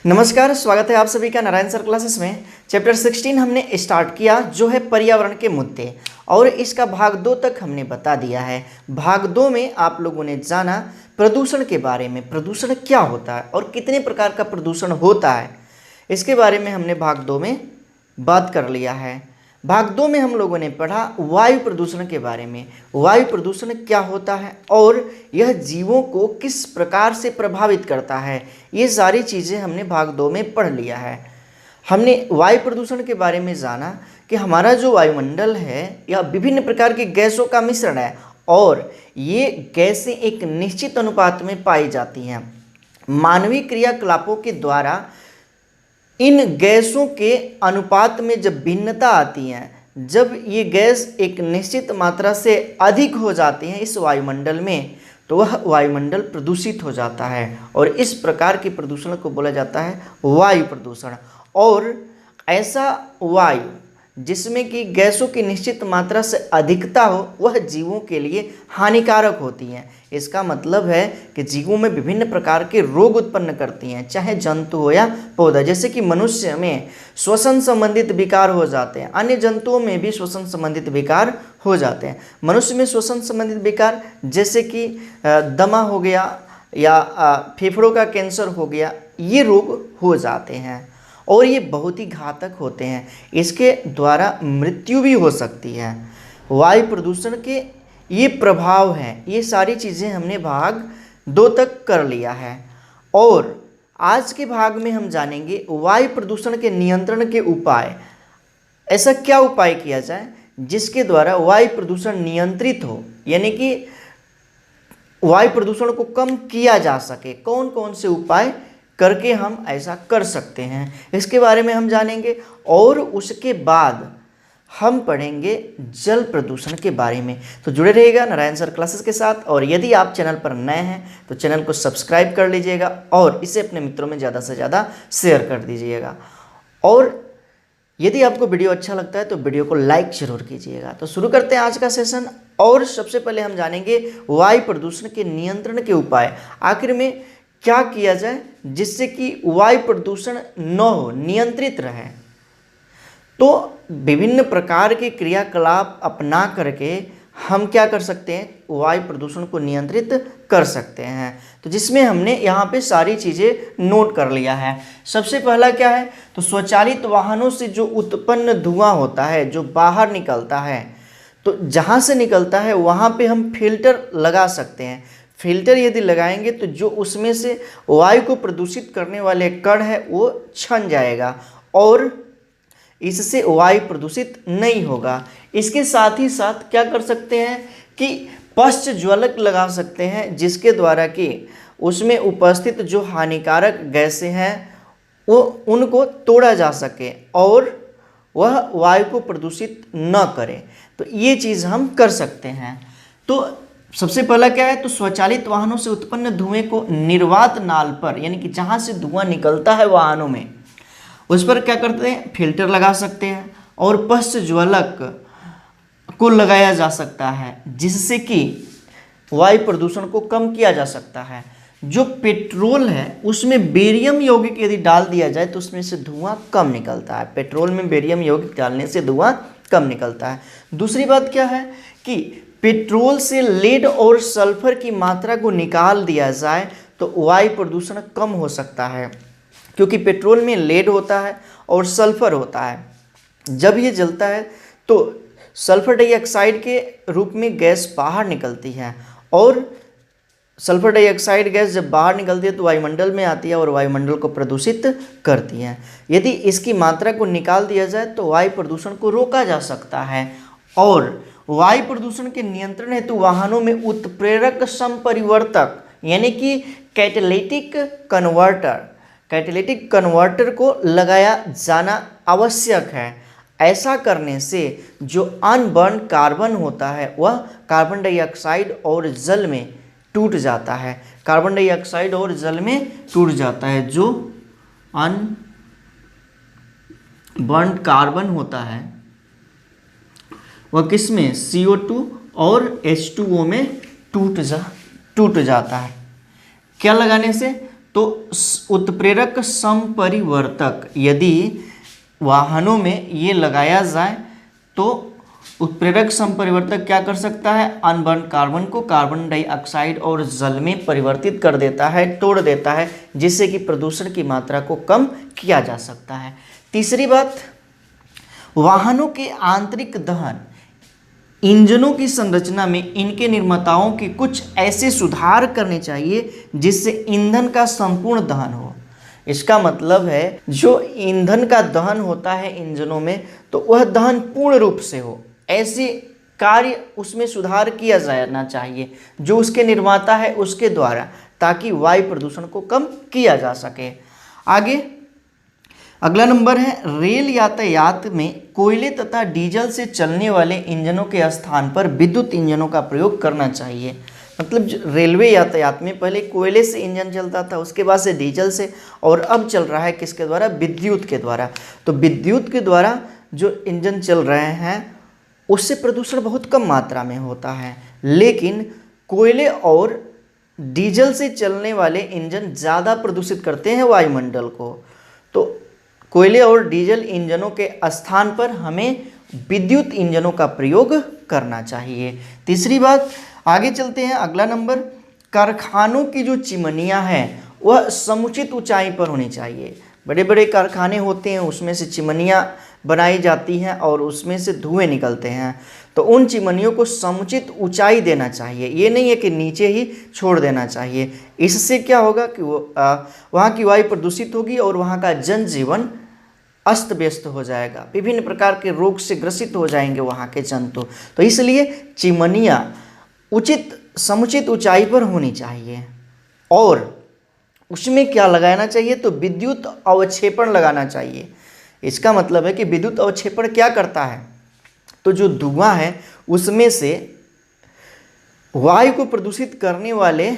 नमस्कार, स्वागत है आप सभी का नारायण सर क्लासेस में। चैप्टर 16 हमने स्टार्ट किया जो है पर्यावरण के मुद्दे, और इसका भाग 2 तक हमने बता दिया है। भाग 2 में आप लोगों ने जाना प्रदूषण के बारे में, प्रदूषण क्या होता है और कितने प्रकार का प्रदूषण होता है, इसके बारे में हमने भाग 2 में बात कर लिया है। भाग 2 में हम लोगों ने पढ़ा वायु प्रदूषण के बारे में, वायु प्रदूषण क्या होता है और यह जीवों को किस प्रकार से प्रभावित करता है, ये सारी चीज़ें हमने भाग 2 में पढ़ लिया है। हमने वायु प्रदूषण के बारे में जाना कि हमारा जो वायुमंडल है यह विभिन्न प्रकार की गैसों का मिश्रण है और ये गैसें एक निश्चित अनुपात में पाई जाती हैं। मानवीय क्रियाकलापों के द्वारा इन गैसों के अनुपात में जब भिन्नता आती है, जब ये गैस एक निश्चित मात्रा से अधिक हो जाती हैं इस वायुमंडल में, तो वह वायुमंडल प्रदूषित हो जाता है और इस प्रकार के प्रदूषण को बोला जाता है वायु प्रदूषण। और ऐसा वायु जिसमें कि गैसों की निश्चित मात्रा से अधिकता हो वह जीवों के लिए हानिकारक होती हैं। इसका मतलब है कि जीवों में विभिन्न प्रकार के रोग उत्पन्न करती हैं, चाहे जंतु हो या पौधा। जैसे कि मनुष्य में श्वसन संबंधित विकार हो जाते हैं, अन्य जंतुओं में भी श्वसन संबंधित विकार हो जाते हैं। मनुष्य में श्वसन संबंधित विकार जैसे कि दमा हो गया या फेफड़ों का कैंसर हो गया, ये रोग हो जाते हैं और ये बहुत ही घातक होते हैं। इसके द्वारा मृत्यु भी हो सकती है। वायु प्रदूषण के ये प्रभाव हैं, ये सारी चीज़ें हमने भाग 2 तक कर लिया है। और आज के भाग में हम जानेंगे वायु प्रदूषण के नियंत्रण के उपाय। ऐसा क्या उपाय किया जाए जिसके द्वारा वायु प्रदूषण नियंत्रित हो, यानी कि वायु प्रदूषण को कम किया जा सके। कौन कौन से उपाय करके हम ऐसा कर सकते हैं, इसके बारे में हम जानेंगे। और उसके बाद हम पढ़ेंगे जल प्रदूषण के बारे में। तो जुड़े रहिएगा नारायण सर क्लासेस के साथ। और यदि आप चैनल पर नए हैं तो चैनल को सब्सक्राइब कर लीजिएगा और इसे अपने मित्रों में ज़्यादा से ज़्यादा शेयर कर दीजिएगा। और यदि आपको वीडियो अच्छा लगता है तो वीडियो को लाइक जरूर कीजिएगा। तो शुरू करते हैं आज का सेशन। और सबसे पहले हम जानेंगे वायु प्रदूषण के नियंत्रण के उपाय। आखिर में क्या किया जाए जिससे कि वायु प्रदूषण न हो, नियंत्रित रहे। तो विभिन्न प्रकार के क्रियाकलाप अपना करके हम क्या कर सकते हैं, वायु प्रदूषण को नियंत्रित कर सकते हैं। तो जिसमें हमने यहाँ पे सारी चीज़ें नोट कर लिया है। सबसे पहला क्या है, तो स्वचालित वाहनों से जो उत्पन्न धुआं होता है, जो बाहर निकलता है, तो जहाँ से निकलता है वहाँ पे हम फिल्टर लगा सकते हैं। फिल्टर यदि लगाएंगे तो जो उसमें से वायु को प्रदूषित करने वाले कण है वो छन जाएगा और इससे वायु प्रदूषित नहीं होगा। इसके साथ ही साथ क्या कर सकते हैं कि पश्च ज्वलक लगा सकते हैं, जिसके द्वारा कि उसमें उपस्थित जो हानिकारक गैसें हैं वो उनको तोड़ा जा सके और वह वायु को प्रदूषित न करे। तो ये चीज़ हम कर सकते हैं। तो सबसे पहला क्या है, तो स्वचालित वाहनों से उत्पन्न धुएं को निर्वात नाल पर, यानी कि जहाँ से धुआं निकलता है वाहनों में, उस पर क्या करते हैं, फिल्टर लगा सकते हैं। और पश्च ज्वलक को लगाया जा सकता है जिससे कि वायु प्रदूषण को कम किया जा सकता है। जो पेट्रोल है उसमें बेरियम यौगिक यदि डाल दिया जाए तो उसमें से धुआं कम निकलता है। पेट्रोल में बेरियम यौगिक डालने से धुआं कम निकलता है। दूसरी बात क्या है कि पेट्रोल से लेड और सल्फर की मात्रा को निकाल दिया जाए तो वायु प्रदूषण कम हो सकता है, क्योंकि पेट्रोल में लेड होता है और सल्फर होता है। जब ये जलता है तो सल्फर डाइऑक्साइड के रूप में गैस बाहर निकलती है और सल्फर डाइऑक्साइड गैस जब बाहर निकलती है तो वायुमंडल में आती है और वायुमंडल को प्रदूषित करती है। यदि इसकी मात्रा को निकाल दिया जाए तो वायु प्रदूषण को रोका जा सकता है। और वायु प्रदूषण के नियंत्रण हेतु वाहनों में उत्प्रेरक संपरिवर्तक, यानी कि कैटेलिटिक कन्वर्टर को लगाया जाना आवश्यक है। ऐसा करने से जो अनबर्न कार्बन होता है वह कार्बन डाइऑक्साइड और जल में टूट जाता है। कार्बन डाइऑक्साइड और जल में टूट जाता है। जो अनबर्न कार्बन होता है वह किस में, CO2 और H2O में टूट जाता है। क्या लगाने से, तो उत्प्रेरक संपरिवर्तक यदि वाहनों में ये लगाया जाए तो उत्प्रेरक संपरिवर्तक क्या कर सकता है, अनबर्न कार्बन को कार्बन डाइऑक्साइड और जल में परिवर्तित कर देता है, तोड़ देता है, जिससे कि प्रदूषण की मात्रा को कम किया जा सकता है। तीसरी बात, वाहनों के आंतरिक दहन इंजनों की संरचना में इनके निर्माताओं के कुछ ऐसे सुधार करने चाहिए जिससे ईंधन का संपूर्ण दहन हो। इसका मतलब है जो ईंधन का दहन होता है इंजनों में तो वह दहन पूर्ण रूप से हो, ऐसे कार्य उसमें सुधार किया जाना चाहिए जो उसके निर्माता है उसके द्वारा, ताकि वायु प्रदूषण को कम किया जा सके। आगे अगला नंबर है, रेल यातायात में कोयले तथा डीजल से चलने वाले इंजनों के स्थान पर विद्युत इंजनों का प्रयोग करना चाहिए। मतलब रेलवे यातायात में पहले कोयले से इंजन चलता था, उसके बाद से डीजल से, और अब चल रहा है किसके द्वारा, विद्युत के द्वारा। तो विद्युत के द्वारा जो इंजन चल रहे हैं उससे प्रदूषण बहुत कम मात्रा में होता है, लेकिन कोयले और डीजल से चलने वाले इंजन ज़्यादा प्रदूषित करते हैं वायुमंडल को। तो कोयले और डीजल इंजनों के स्थान पर हमें विद्युत इंजनों का प्रयोग करना चाहिए। तीसरी बात, आगे चलते हैं। अगला नंबर, कारखानों की जो चिमनियाँ हैं वह समुचित ऊंचाई पर होनी चाहिए। बड़े बड़े कारखाने होते हैं, उसमें से चिमनियाँ बनाई जाती हैं और उसमें से धुएं निकलते हैं, तो उन चिमनियों को समुचित ऊंचाई देना चाहिए। ये नहीं है कि नीचे ही छोड़ देना चाहिए। इससे क्या होगा कि वहाँ की वायु प्रदूषित होगी और वहाँ का जनजीवन अस्त व्यस्त हो जाएगा, विभिन्न प्रकार के रोग से ग्रसित हो जाएंगे वहाँ के जंतु। तो इसलिए चिमनियाँ उचित समुचित ऊंचाई पर होनी चाहिए। और उसमें क्या लगाना चाहिए, तो विद्युत अवक्षेपण लगाना चाहिए। इसका मतलब है कि विद्युत अवक्षेपण क्या करता है, तो जो धुआं है उसमें से वायु को प्रदूषित करने वाले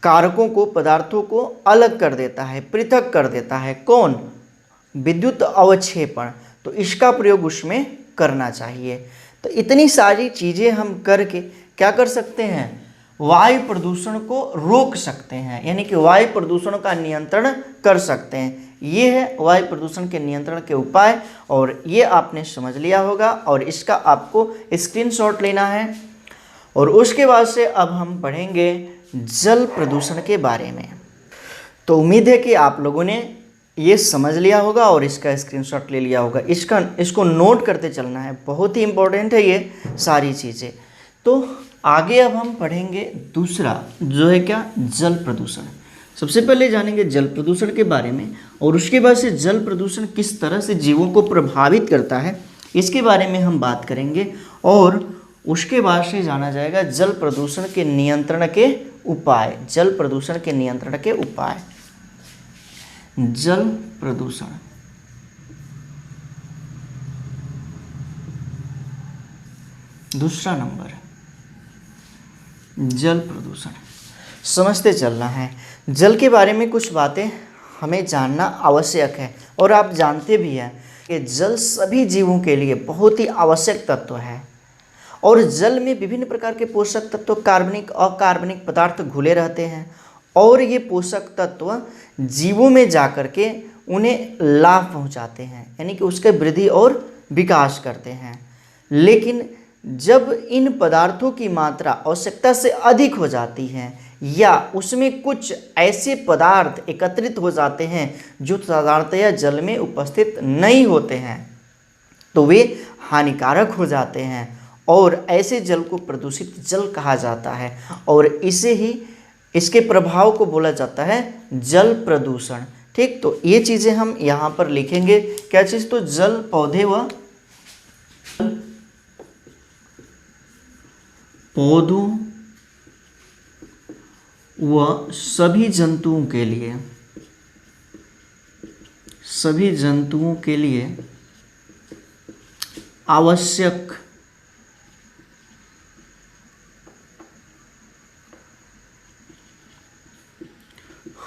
कारकों को, पदार्थों को अलग कर देता है, पृथक कर देता है। कौन, विद्युत अवक्षेपण। तो इसका प्रयोग उसमें करना चाहिए। तो इतनी सारी चीज़ें हम करके क्या कर सकते हैं, वायु प्रदूषण को रोक सकते हैं, यानी कि वायु प्रदूषण का नियंत्रण कर सकते हैं। ये है वायु प्रदूषण के नियंत्रण के उपाय, और ये आपने समझ लिया होगा और इसका आपको स्क्रीनशॉट लेना है। और उसके बाद से अब हम पढ़ेंगे जल प्रदूषण के बारे में। तो उम्मीद है कि आप लोगों ने ये समझ लिया होगा और इसका स्क्रीनशॉट ले लिया होगा। इसको नोट करते चलना है, बहुत ही इम्पोर्टेंट है ये सारी चीज़ें। तो आगे अब हम पढ़ेंगे दूसरा, जो है क्या, जल प्रदूषण। सबसे पहले जानेंगे जल प्रदूषण के बारे में, और उसके बाद से जल प्रदूषण किस तरह से जीवों को प्रभावित करता है इसके बारे में हम बात करेंगे। और उसके बाद से जाना जाएगा जल प्रदूषण के नियंत्रण के उपाय। जल प्रदूषण के नियंत्रण के उपाय। जल प्रदूषण, दूसरा नंबर जल प्रदूषण। समझते चलना है। जल के बारे में कुछ बातें हमें जानना आवश्यक है, और आप जानते भी हैं कि जल सभी जीवों के लिए बहुत ही आवश्यक तत्व है। और जल में विभिन्न प्रकार के पोषक तत्व, कार्बनिक और अकार्बनिक पदार्थ घुले रहते हैं, और ये पोषक तत्व जीवों में जाकर के उन्हें लाभ पहुंचाते हैं, यानी कि उसके वृद्धि और विकास करते हैं। लेकिन जब इन पदार्थों की मात्रा आवश्यकता से अधिक हो जाती है, या उसमें कुछ ऐसे पदार्थ एकत्रित हो जाते हैं जो साधारणतया जल में उपस्थित नहीं होते हैं, तो वे हानिकारक हो जाते हैं, और ऐसे जल को प्रदूषित जल कहा जाता है। और इसके प्रभाव को बोला जाता है जल प्रदूषण। ठीक, तो ये चीज़ें हम यहाँ पर लिखेंगे। क्या चीज़, तो जल पौधे व पौधों व सभी जंतुओं के लिए आवश्यक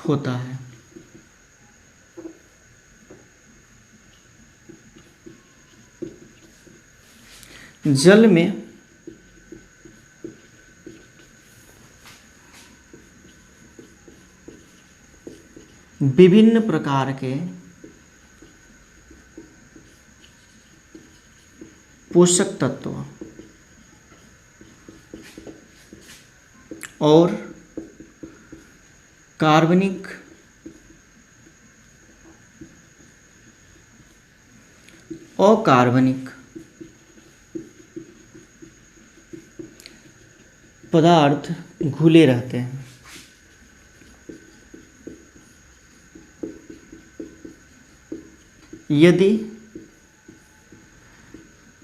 होता है। जल में विभिन्न प्रकार के पोषक तत्व और कार्बनिक अकार्बनिक पदार्थ घुले रहते हैं। यदि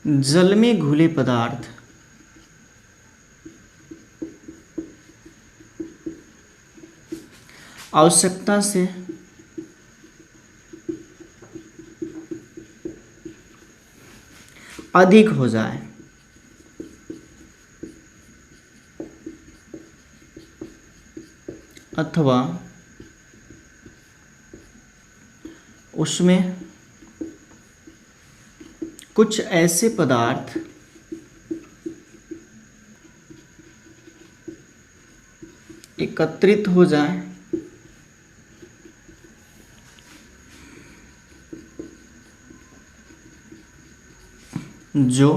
जल में घुले पदार्थ आवश्यकता से अधिक हो जाए अथवा उसमें कुछ ऐसे पदार्थ एकत्रित हो जाएं जो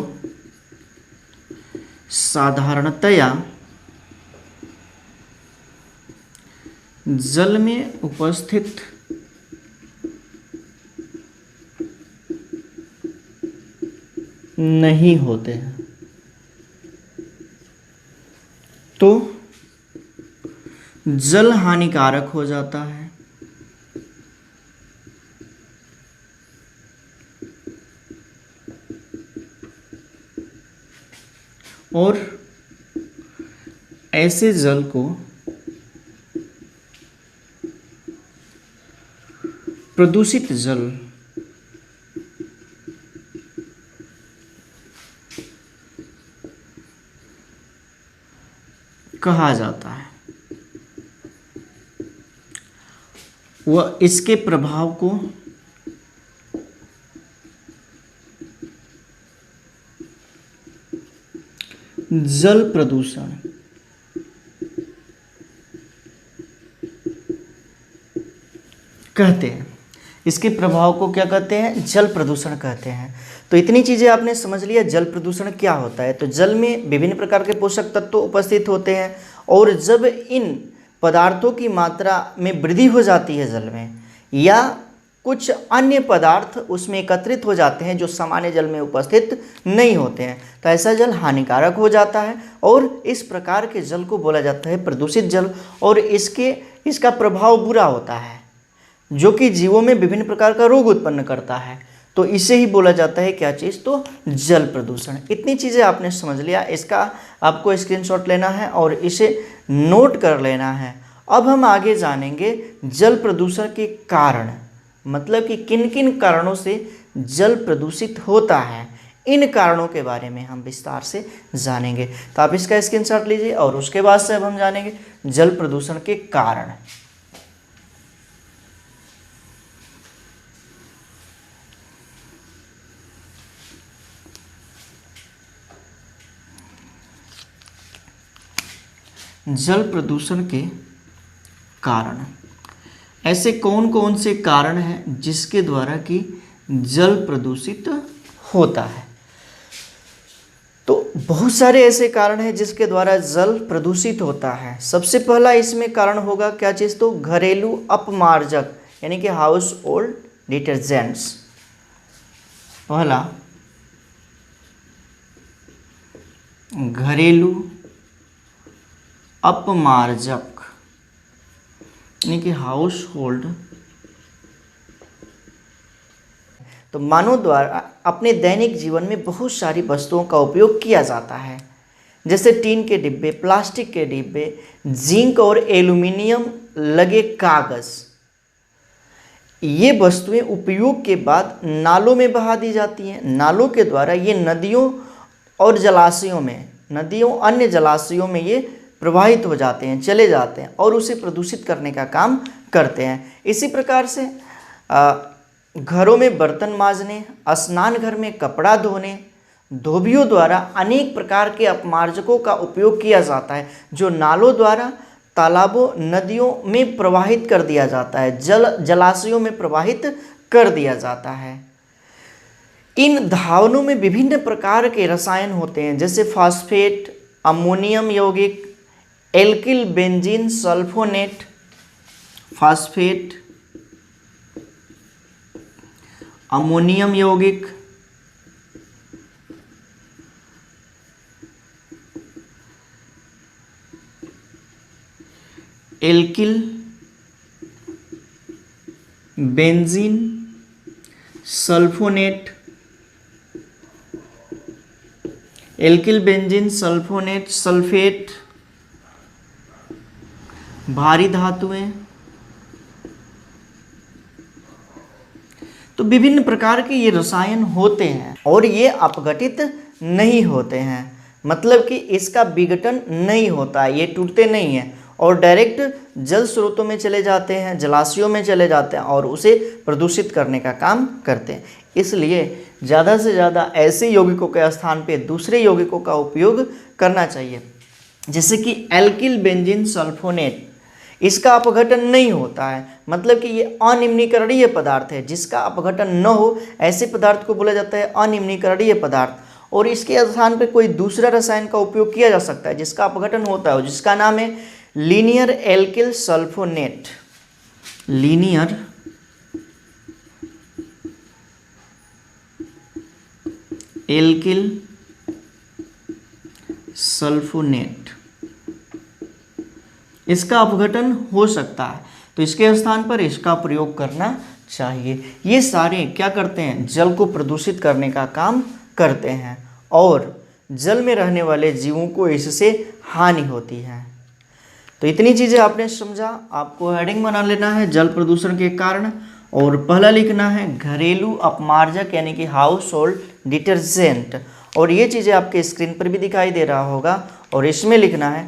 साधारणतया जल में उपस्थित नहीं होते हैं, तो जल हानिकारक हो जाता है और ऐसे जल को प्रदूषित जल कहा जाता है। वह इसके प्रभाव को जल प्रदूषण कहते हैं। इसके प्रभाव को क्या कहते हैं? जल प्रदूषण कहते हैं। तो इतनी चीज़ें आपने समझ लिया जल प्रदूषण क्या होता है। तो जल में विभिन्न प्रकार के पोषक तत्व उपस्थित होते हैं और जब इन पदार्थों की मात्रा में वृद्धि हो जाती है जल में, या कुछ अन्य पदार्थ उसमें एकत्रित हो जाते हैं जो सामान्य जल में उपस्थित नहीं होते हैं, तो ऐसा जल हानिकारक हो जाता है और इस प्रकार के जल को बोला जाता है प्रदूषित जल। और इसका प्रभाव बुरा होता है जो कि जीवों में विभिन्न प्रकार का रोग उत्पन्न करता है। तो इसे ही बोला जाता है क्या चीज़? तो जल प्रदूषण। इतनी चीज़ें आपने समझ लिया, इसका आपको स्क्रीनशॉट लेना है और इसे नोट कर लेना है। अब हम आगे जानेंगे जल प्रदूषण के कारण, मतलब कि किन किन कारणों से जल प्रदूषित होता है। इन कारणों के बारे में हम विस्तार से जानेंगे। तो आप इसका स्क्रीनशॉट लीजिए और उसके बाद से अब हम जानेंगे जल प्रदूषण के कारण। जल प्रदूषण के कारण, ऐसे कौन कौन से कारण हैं जिसके द्वारा कि जल प्रदूषित होता है? तो बहुत सारे ऐसे कारण हैं जिसके द्वारा जल प्रदूषित होता है। सबसे पहला इसमें कारण होगा क्या चीज़? तो घरेलू अपमार्जक यानी कि हाउस होल्ड डिटर्जेंट्स। पहला घरेलू अपमार्जक यानी कि हाउस होल्ड। तो मानव द्वारा अपने दैनिक जीवन में बहुत सारी वस्तुओं का उपयोग किया जाता है, जैसे टीन के डिब्बे, प्लास्टिक के डिब्बे, जिंक और एल्यूमिनियम लगे कागज। ये वस्तुएं उपयोग के बाद नालों में बहा दी जाती हैं। नालों के द्वारा ये नदियों और जलाशयों में, अन्य जलाशयों में ये प्रवाहित हो जाते हैं, चले जाते हैं और उसे प्रदूषित करने का काम करते हैं। इसी प्रकार से घरों में बर्तन मांजने, स्नान घर में कपड़ा धोने, धोबियों द्वारा अनेक प्रकार के अपमार्जकों का उपयोग किया जाता है जो नालों द्वारा तालाबों नदियों में प्रवाहित कर दिया जाता है, जलाशयों में प्रवाहित कर दिया जाता है। इन धावनों में विभिन्न प्रकार के रसायन होते हैं, जैसे फास्फेट, अमोनियम यौगिक, alkyl benzene sulphonate, phosphate, ammonium यौगिक, alkyl benzene sulphonate, alkyl benzene sulphonate, sulphate, भारी धातुएं। तो विभिन्न प्रकार के ये रसायन होते हैं और ये अपघटित नहीं होते हैं, मतलब कि इसका विघटन नहीं होता है, ये टूटते नहीं हैं और डायरेक्ट जल स्रोतों में चले जाते हैं, जलाशयों में चले जाते हैं और उसे प्रदूषित करने का काम करते हैं। इसलिए ज़्यादा से ज़्यादा ऐसे यौगिकों के स्थान पे दूसरे यौगिकों का उपयोग करना चाहिए, जैसे कि एल्किल बेंजीन सल्फोनेट, इसका अपघटन नहीं होता है, मतलब कि ये अनिम्नीकरणीय पदार्थ है, जिसका अपघटन न हो ऐसे पदार्थ को बोला जाता है अनिम्नीकरणीय पदार्थ। और इसके स्थान पे कोई दूसरा रसायन का उपयोग किया जा सकता है जिसका अपघटन होता है, जिसका नाम है linear alkyl sulfonate, linear alkyl sulfonate, इसका अपघटन हो सकता है, तो इसके स्थान पर इसका प्रयोग करना चाहिए। ये सारे क्या करते हैं, जल को प्रदूषित करने का काम करते हैं और जल में रहने वाले जीवों को इससे हानि होती है। तो इतनी चीज़ें आपने समझा। आपको हेडिंग बना लेना है जल प्रदूषण के कारण, और पहला लिखना है घरेलू अपमार्जक यानी कि हाउस होल्ड डिटर्जेंट, और ये चीज़ें आपके स्क्रीन पर भी दिखाई दे रहा होगा। और इसमें लिखना है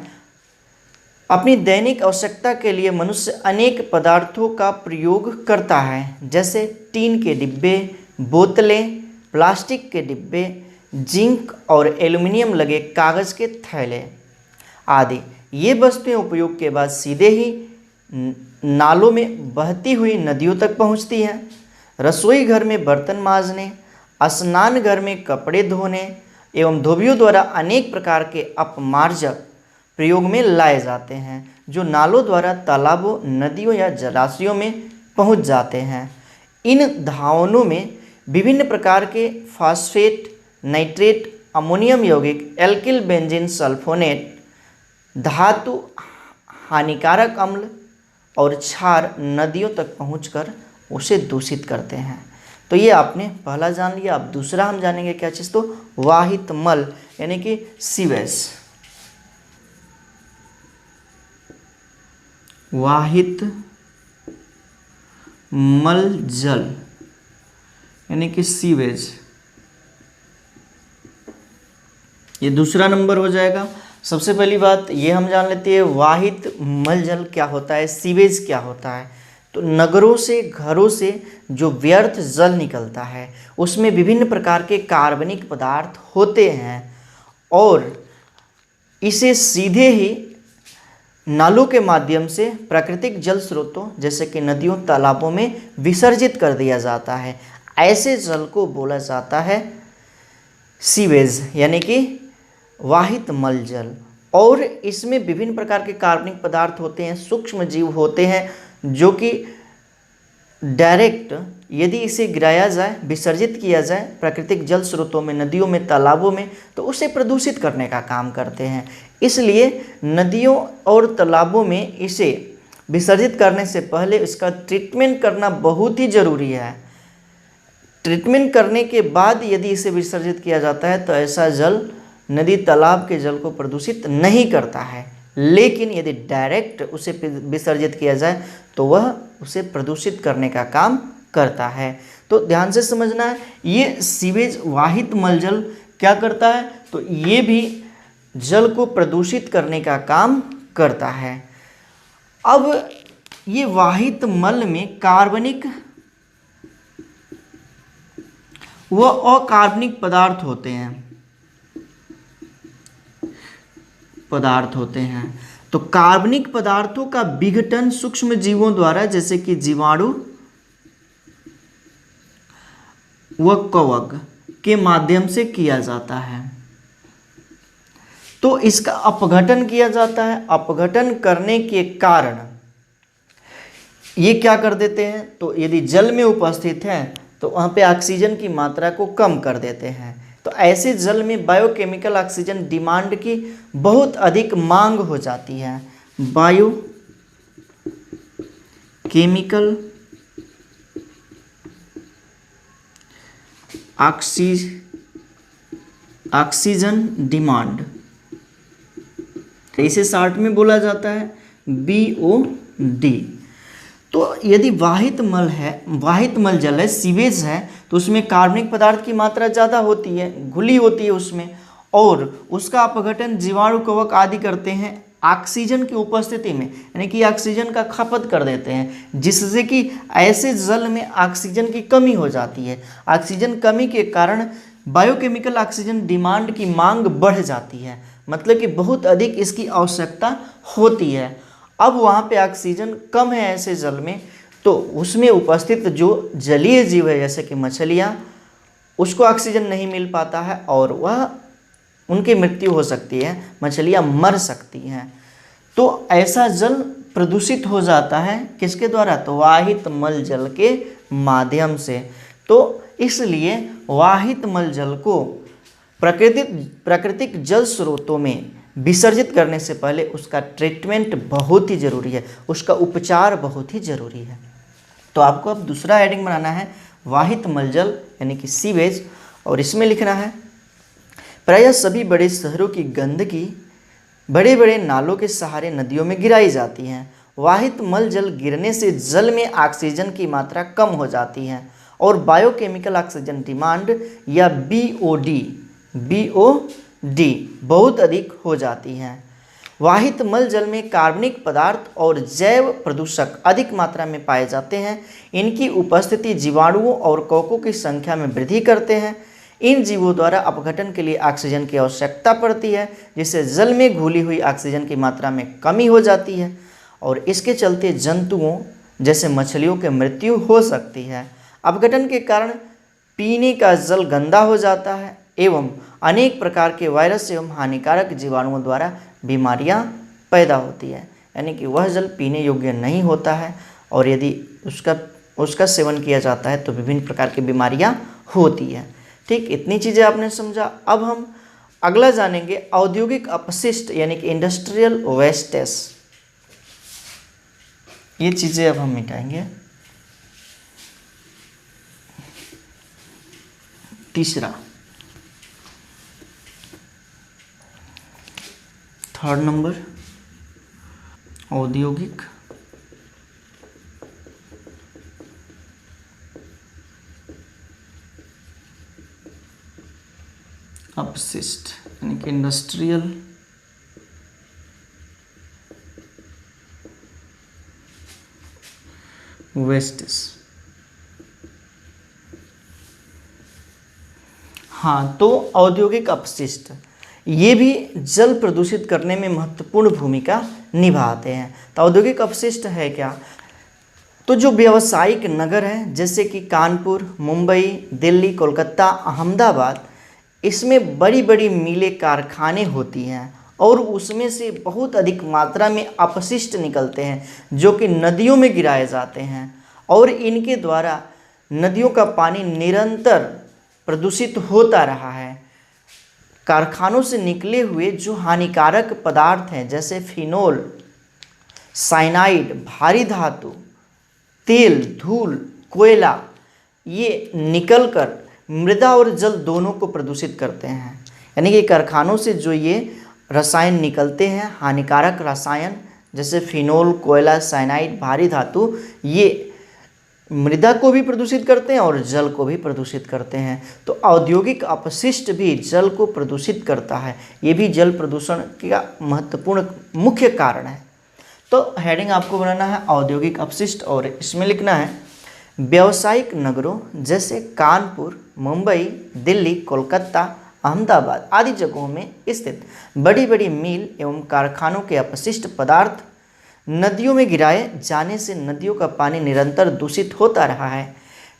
अपनी दैनिक आवश्यकता के लिए मनुष्य अनेक पदार्थों का प्रयोग करता है, जैसे टीन के डिब्बे, बोतलें, प्लास्टिक के डिब्बे, जिंक और एल्युमिनियम लगे कागज़ के थैले आदि। ये वस्तुएं उपयोग के बाद सीधे ही नालों में बहती हुई नदियों तक पहुंचती हैं। रसोई घर में बर्तन मांजने, स्नान घर में कपड़े धोने एवं धोबियों द्वारा अनेक प्रकार के अपमार्जक प्रयोग में लाए जाते हैं, जो नालों द्वारा तालाबों, नदियों या जलाशयों में पहुंच जाते हैं। इन धावनों में विभिन्न प्रकार के फास्फेट, नाइट्रेट, अमोनियम यौगिक, एल्किल बेंजीन सल्फोनेट, धातु, हानिकारक अम्ल और क्षार नदियों तक पहुंचकर उसे दूषित करते हैं। तो ये आपने पहला जान लिया। अब दूसरा हम जानेंगे क्या चीज़, तो वाहित मल यानी कि सीवेज। वाहित मल जल यानी कि सीवेज, ये दूसरा नंबर हो जाएगा। सबसे पहली बात ये हम जान लेते हैं वाहित मल जल क्या होता है, सीवेज क्या होता है। तो नगरों से, घरों से जो व्यर्थ जल निकलता है उसमें विभिन्न प्रकार के कार्बनिक पदार्थ होते हैं और इसे सीधे ही नालों के माध्यम से प्राकृतिक जल स्रोतों जैसे कि नदियों, तालाबों में विसर्जित कर दिया जाता है। ऐसे जल को बोला जाता है सीवेज यानी कि वाहित मल जल। और इसमें विभिन्न प्रकार के कार्बनिक पदार्थ होते हैं, सूक्ष्म जीव होते हैं, जो कि डायरेक्ट यदि इसे गिराया जाए, विसर्जित किया जाए प्राकृतिक जल स्रोतों में, नदियों में, तालाबों में, तो उसे प्रदूषित करने का काम करते हैं। इसलिए नदियों और तालाबों में इसे विसर्जित करने से पहले इसका ट्रीटमेंट करना बहुत ही ज़रूरी है। ट्रीटमेंट करने के बाद यदि इसे विसर्जित किया जाता है तो ऐसा जल नदी, तालाब के जल को प्रदूषित नहीं करता है। लेकिन यदि डायरेक्ट उसे विसर्जित किया जाए तो वह उसे प्रदूषित करने का काम करता है। तो ध्यान से समझना है, ये सीवेज वाहित मल जल क्या करता है, तो ये भी जल को प्रदूषित करने का काम करता है। अब ये वाहित मल में कार्बनिक व अकार्बनिक पदार्थ होते हैं, तो कार्बनिक पदार्थों का विघटन सूक्ष्म जीवों द्वारा जैसे कि जीवाणु व कवक के माध्यम से किया जाता है। तो इसका अपघटन किया जाता है। अपघटन करने के कारण ये क्या कर देते हैं, तो यदि जल में उपस्थित है तो वहाँ पे ऑक्सीजन की मात्रा को कम कर देते हैं। तो ऐसे जल में बायोकेमिकल ऑक्सीजन डिमांड की बहुत अधिक मांग हो जाती है। बायोकेमिकल ऑक्सीजन डिमांड, इसे शॉर्ट में बोला जाता है BOD। तो यदि वाहित मल जल है, सीवेज है, तो उसमें कार्बनिक पदार्थ की मात्रा ज़्यादा होती है, घुली होती है उसमें, और उसका अपघटन जीवाणु कवक आदि करते हैं ऑक्सीजन की उपस्थिति में, यानी कि ऑक्सीजन का खपत कर देते हैं, जिससे कि ऐसे जल में ऑक्सीजन की कमी हो जाती है। ऑक्सीजन कमी के कारण बायोकेमिकल ऑक्सीजन डिमांड की मांग बढ़ जाती है, मतलब कि बहुत अधिक इसकी आवश्यकता होती है। अब वहाँ पे ऑक्सीजन कम है ऐसे जल में, तो उसमें उपस्थित जो जलीय जीव है जैसे कि मछलियाँ, उसको ऑक्सीजन नहीं मिल पाता है और वह उनकी मृत्यु हो सकती है, मछलियाँ मर सकती हैं। तो ऐसा जल प्रदूषित हो जाता है किसके द्वारा, तो वाहित मल जल के माध्यम से। तो इसलिए वाहित मल जल को प्राकृतिक जल स्रोतों में विसर्जित करने से पहले उसका ट्रीटमेंट बहुत ही ज़रूरी है, उसका उपचार बहुत ही ज़रूरी है। तो आपको अब दूसरा हेडिंग बनाना है वाहित मलजल यानी कि सीवेज, और इसमें लिखना है प्रायः सभी बड़े शहरों की गंदगी बड़े बड़े नालों के सहारे नदियों में गिराई जाती हैं। वाहित मल जल गिरने से जल में ऑक्सीजन की मात्रा कम हो जाती है और बायोकेमिकल ऑक्सीजन डिमांड या BOD बहुत अधिक हो जाती हैं। वाहित मल जल में कार्बनिक पदार्थ और जैव प्रदूषक अधिक मात्रा में पाए जाते हैं। इनकी उपस्थिति जीवाणुओं और कवकों की संख्या में वृद्धि करते हैं। इन जीवों द्वारा अपघटन के लिए ऑक्सीजन की आवश्यकता पड़ती है, जिससे जल में घुली हुई ऑक्सीजन की मात्रा में कमी हो जाती है और इसके चलते जंतुओं जैसे मछलियों की मृत्यु हो सकती है। अपघटन के कारण पीने का जल गंदा हो जाता है एवं अनेक प्रकार के वायरस एवं हानिकारक जीवाणुओं द्वारा बीमारियां पैदा होती है, यानी कि वह जल पीने योग्य नहीं होता है और यदि उसका सेवन किया जाता है तो विभिन्न प्रकार की बीमारियां होती है। ठीक, इतनी चीज़ें आपने समझा। अब हम अगला जानेंगे औद्योगिक अपशिष्ट यानी कि इंडस्ट्रियल वेस्टेज। ये चीज़ें अब हम मिटाएंगे। तीसरा, थर्ड नंबर, औद्योगिक अपशिष्ट यानी कि इंडस्ट्रियल वेस्टेज। हाँ, तो औद्योगिक अपशिष्ट ये भी जल प्रदूषित करने में महत्वपूर्ण भूमिका निभाते हैं। तो औद्योगिक अपशिष्ट है क्या, तो जो व्यावसायिक नगर हैं जैसे कि कानपुर, मुंबई, दिल्ली, कोलकाता, अहमदाबाद, इसमें बड़ी बड़ी मिलें, कारखाने होती हैं और उसमें से बहुत अधिक मात्रा में अपशिष्ट निकलते हैं जो कि नदियों में गिराए जाते हैं और इनके द्वारा नदियों का पानी निरंतर प्रदूषित होता रहा है। कारखानों से निकले हुए जो हानिकारक पदार्थ हैं जैसे फिनोल, साइनाइड, भारी धातु, तेल, धूल, कोयला, ये निकलकर मृदा और जल दोनों को प्रदूषित करते हैं। यानी कि कारखानों से जो ये रसायन निकलते हैं, हानिकारक रसायन जैसे फिनोल, कोयला, साइनाइड, भारी धातु, ये मृदा को भी प्रदूषित करते हैं और जल को भी प्रदूषित करते हैं। तो औद्योगिक अपशिष्ट भी जल को प्रदूषित करता है, ये भी जल प्रदूषण का महत्वपूर्ण मुख्य कारण है। तो हेडिंग आपको बनाना है औद्योगिक अपशिष्ट और इसमें लिखना है व्यावसायिक नगरों जैसे कानपुर, मुंबई, दिल्ली, कोलकाता, अहमदाबाद आदि जगहों में स्थित बड़ी बड़ी मिल एवं कारखानों के अपशिष्ट पदार्थ नदियों में गिराए जाने से नदियों का पानी निरंतर दूषित होता रहा है।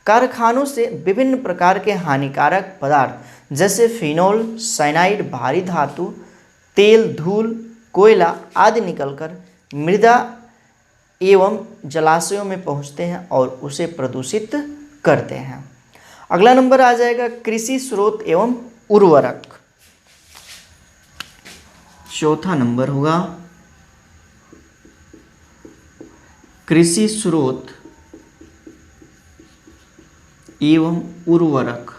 कारखानों से विभिन्न प्रकार के हानिकारक पदार्थ जैसे फिनोल, साइनाइड, भारी धातु, तेल, धूल, कोयला आदि निकलकर मृदा एवं जलाशयों में पहुंचते हैं और उसे प्रदूषित करते हैं। अगला नंबर आ जाएगा कृषि स्रोत एवं उर्वरक। चौथा नंबर होगा कृषि स्रोत एवं उर्वरक।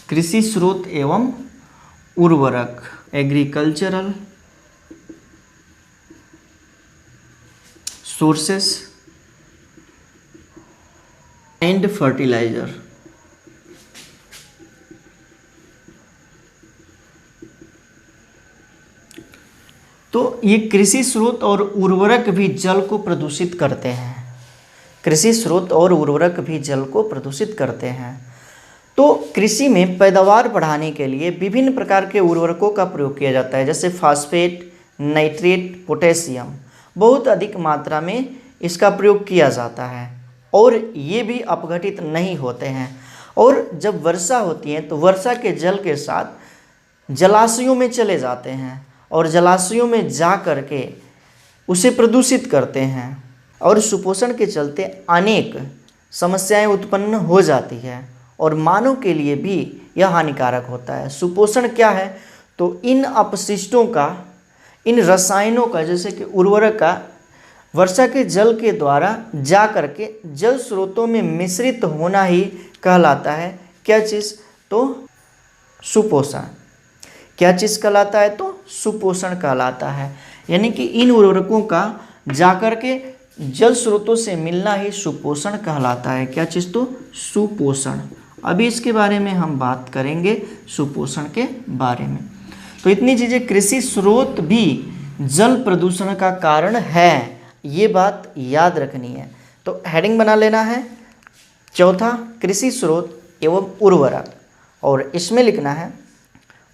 कृषि स्रोत एवं उर्वरक, एग्रीकल्चरल सोर्सेस एंड फर्टिलाइजर। तो ये कृषि स्रोत और उर्वरक भी जल को प्रदूषित करते हैं। कृषि स्रोत और उर्वरक भी जल को प्रदूषित करते हैं। तो कृषि में पैदावार बढ़ाने के लिए विभिन्न प्रकार के उर्वरकों का प्रयोग किया जाता है, जैसे फास्फेट, नाइट्रेट, पोटेशियम। बहुत अधिक मात्रा में इसका प्रयोग किया जाता है और ये भी अपघटित नहीं होते हैं। और जब वर्षा होती है तो वर्षा के जल के साथ जलाशयों में चले जाते हैं और जलाशयों में जा कर के उसे प्रदूषित करते हैं और सुपोषण के चलते अनेक समस्याएं उत्पन्न हो जाती है और मानव के लिए भी यह हानिकारक होता है। सुपोषण क्या है? तो इन अपशिष्टों का, इन रसायनों का, जैसे कि उर्वरक का वर्षा के जल के द्वारा जा करके जल स्रोतों में मिश्रित होना ही कहलाता है क्या चीज़? तो सुपोषण। क्या चीज़ कहलाता है? तो सुपोषण कहलाता है। यानी कि इन उर्वरकों का जाकर के जल स्रोतों से मिलना ही सुपोषण कहलाता है। क्या चीज़? तो सुपोषण। अभी इसके बारे में हम बात करेंगे, सुपोषण के बारे में। तो इतनी चीज़ें, कृषि स्रोत भी जल प्रदूषण का कारण है, ये बात याद रखनी है। तो हेडिंग बना लेना है, चौथा कृषि स्रोत एवं उर्वरक, और इसमें लिखना है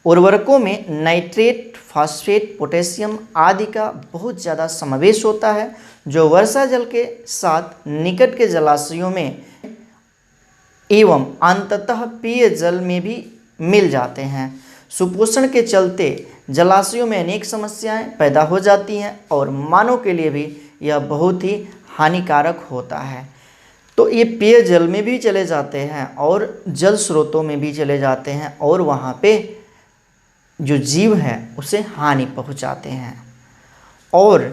उर्वरकों में नाइट्रेट, फास्फेट, पोटेशियम आदि का बहुत ज़्यादा समावेश होता है जो वर्षा जल के साथ निकट के जलाशयों में एवं अंततः पेय जल में भी मिल जाते हैं। सुपोषण के चलते जलाशयों में अनेक समस्याएं पैदा हो जाती हैं और मानव के लिए भी यह बहुत ही हानिकारक होता है। तो ये पेय जल में भी चले जाते हैं और जल स्रोतों में भी चले जाते हैं और वहाँ पे जो जीव है उसे हानि पहुँचाते हैं। और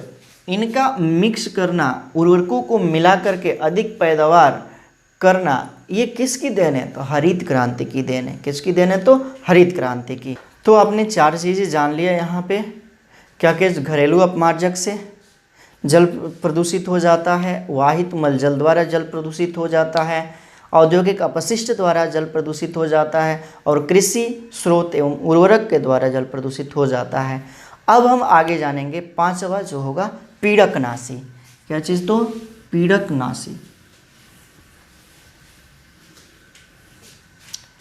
इनका मिक्स करना, उर्वरकों को मिला करके अधिक पैदावार करना, ये किसकी देन है? तो हरित क्रांति की देन है। किसकी देन है? तो हरित क्रांति की। तो आपने चार चीज़ें जान लिया यहाँ पे। क्या क्या? घरेलू अपमार्जक से जल प्रदूषित हो जाता है, वाहित मल जल द्वारा जल प्रदूषित हो जाता है, औद्योगिक अपशिष्ट द्वारा जल प्रदूषित हो जाता है, और कृषि स्रोत एवं उर्वरक के द्वारा जल प्रदूषित हो जाता है। अब हम आगे जानेंगे पांचवा, जो होगा पीड़कनाशी। क्या चीज़? तो पीड़कनाशी।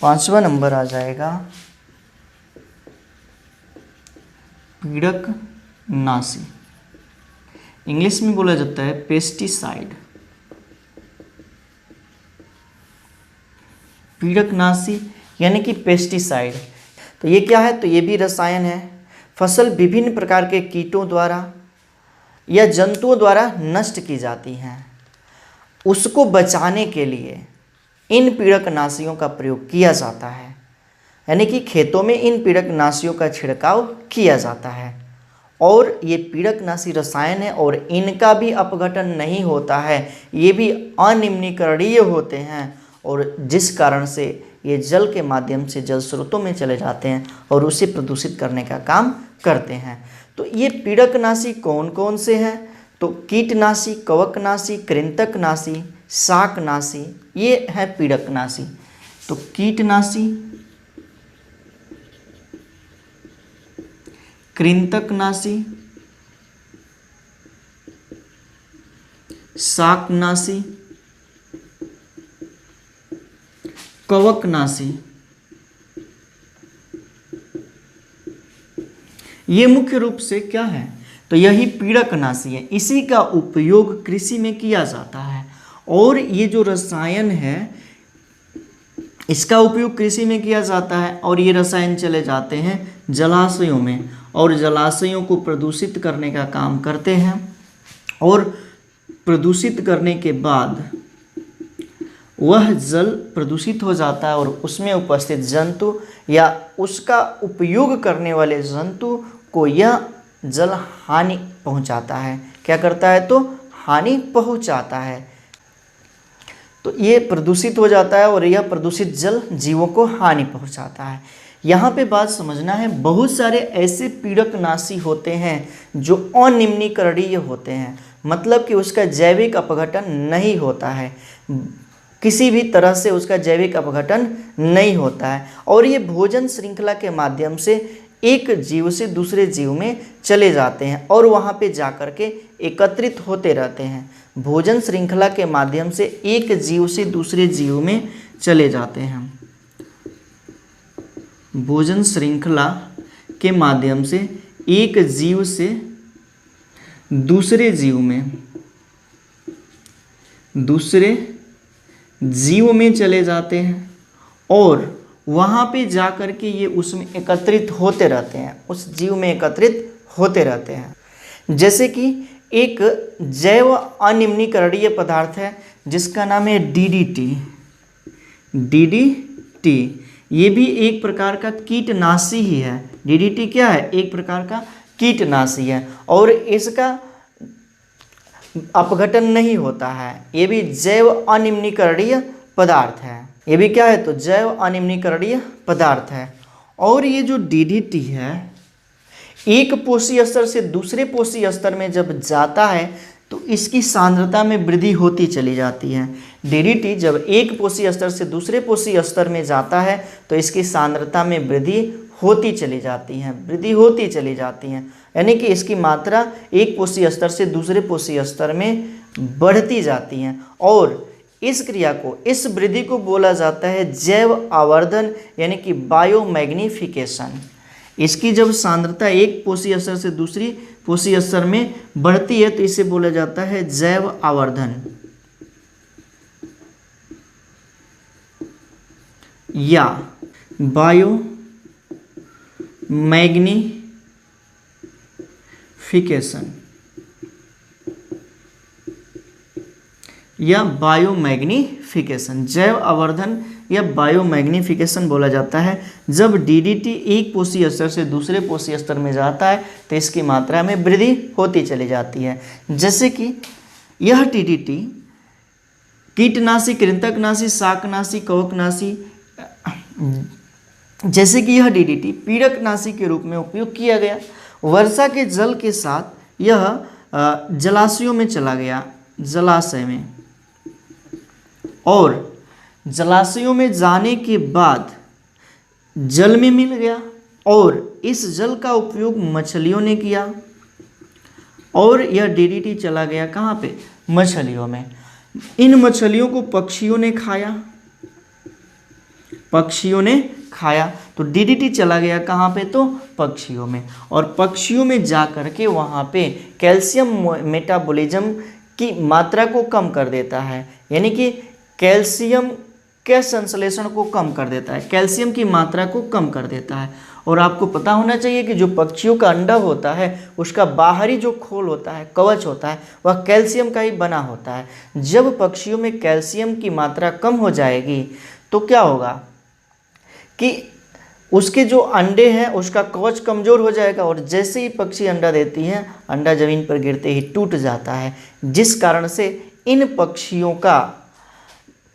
पांचवा नंबर आ जाएगा पीड़कनाशी। इंग्लिश में बोला जाता है पेस्टिसाइड। पीड़कनाशी यानी कि पेस्टिसाइड। तो ये क्या है? तो ये भी रसायन है। फसल विभिन्न प्रकार के कीटों द्वारा या जंतुओं द्वारा नष्ट की जाती हैं। उसको बचाने के लिए इन पीड़कनाशियों का प्रयोग किया जाता है। यानी कि खेतों में इन पीड़कनाशियों का छिड़काव किया जाता है। और ये पीड़कनाशी रसायन है और इनका भी अपघटन नहीं होता है, ये भी अनिम्नीकरणीय होते हैं, और जिस कारण से ये जल के माध्यम से जल स्रोतों में चले जाते हैं और उसे प्रदूषित करने का काम करते हैं। तो ये पीड़कनाशी कौन कौन से हैं? तो कीटनाशी, कवकनाशी, कृंतकनाशी, शाकनाशी, ये है पीड़कनाशी। तो कीटनाशी, कृंतकनाशी, शाकनाशी, कवकनाशी, ये मुख्य रूप से क्या है, तो यही पीड़कनाशी है, इसी का उपयोग कृषि में किया जाता है। और ये जो रसायन है इसका उपयोग कृषि में किया जाता है, और ये रसायन चले जाते हैं जलाशयों में, और जलाशयों को प्रदूषित करने का काम करते हैं, और प्रदूषित करने के बाद वह जल प्रदूषित हो जाता है, और उसमें उपस्थित जंतु या उसका उपयोग करने वाले जंतु को यह जल हानि पहुंचाता है। क्या करता है, तो हानि पहुंचाता है। तो ये प्रदूषित हो जाता है, और यह प्रदूषित जल जीवों को हानि पहुंचाता है। यहाँ पे बात समझना है, बहुत सारे ऐसे पीड़कनाशी होते हैं जो अनिम्नीकरणीय होते हैं, मतलब कि उसका जैविक अपघटन नहीं होता है, किसी भी तरह से उसका जैविक अपघटन नहीं होता है, और ये भोजन श्रृंखला के माध्यम से एक जीव से दूसरे जीव में चले जाते हैं, और वहाँ पे जाकर के एकत्रित होते रहते हैं। भोजन श्रृंखला के माध्यम से एक जीव से दूसरे जीव में चले जाते हैं। भोजन श्रृंखला के माध्यम से एक जीव से दूसरे जीव में चले जाते हैं, और वहाँ पे जा कर के ये उसमें एकत्रित होते रहते हैं, उस जीव में एकत्रित होते रहते हैं। जैसे कि एक जैव अनिम्नीकरणीय पदार्थ है जिसका नाम है डीडीटी। ये भी एक प्रकार का कीटनाशी ही है। डीडीटी क्या है, एक प्रकार का कीटनाशी है, और इसका अपघटन नहीं होता है। ये भी जैव अनिम्नीकरणीय पदार्थ है। ये भी क्या है, तो जैव अनिम्नीकरणीय पदार्थ है। और ये जो डीडीटी है एक पोषी स्तर से दूसरे पोषी स्तर में जब जाता है तो इसकी सांद्रता में वृद्धि होती चली जाती है। डीडीटी जब एक पोषी स्तर से दूसरे पोषी स्तर में जाता है तो इसकी सांद्रता में वृद्धि होती चली जाती है, यानी कि इसकी मात्रा एक पोषी स्तर से दूसरे पोषी स्तर में बढ़ती जाती है। और इस क्रिया को, इस वृद्धि को बोला जाता है जैव आवर्धन, यानी कि बायोमैग्निफिकेशन। इसकी जब सांद्रता एक पोषी स्तर से दूसरी पोषी स्तर में बढ़ती है तो इसे बोला जाता है जैव आवर्धन या बायोमैग्निफिकेशन जैव आवर्धन या बायोमैग्निफिकेशन बोला जाता है। जब डीडीटी एक पोषी स्तर से दूसरे पोषी स्तर में जाता है तो इसकी मात्रा में वृद्धि होती चली जाती है। जैसे कि यह डीडीटी कीटनाशी, कृंतकनाशी, शाकनाशी, कवकनाशी, जैसे कि यह डीडीटी पीड़कनाशी के रूप में उपयोग किया गया। वर्षा के जल के साथ यह जलाशयों में चला गया, जलाशय में, और जलाशयों में जाने के बाद जल में मिल गया, और इस जल का उपयोग मछलियों ने किया, और यह डीडीटी चला गया कहाँ पे, मछलियों में। इन मछलियों को पक्षियों ने खाया, तो डीडीटी चला गया कहाँ पे, तो पक्षियों में, और पक्षियों में जा कर के वहाँ पे कैल्शियम मेटाबॉलिज्म की मात्रा को कम कर देता है, यानी कि कैल्शियम के संश्लेषण को कम कर देता है, कैल्शियम की मात्रा को कम कर देता है। और आपको पता होना चाहिए कि जो पक्षियों का अंडा होता है उसका बाहरी जो खोल होता है, कवच होता है, वह कैल्शियम का ही बना होता है। जब पक्षियों में कैल्शियम की मात्रा कम हो जाएगी तो क्या होगा कि उसके जो अंडे हैं उसका कवच कमज़ोर हो जाएगा, और जैसे ही पक्षी अंडा देती हैं अंडा ज़मीन पर गिरते ही टूट जाता है, जिस कारण से इन पक्षियों का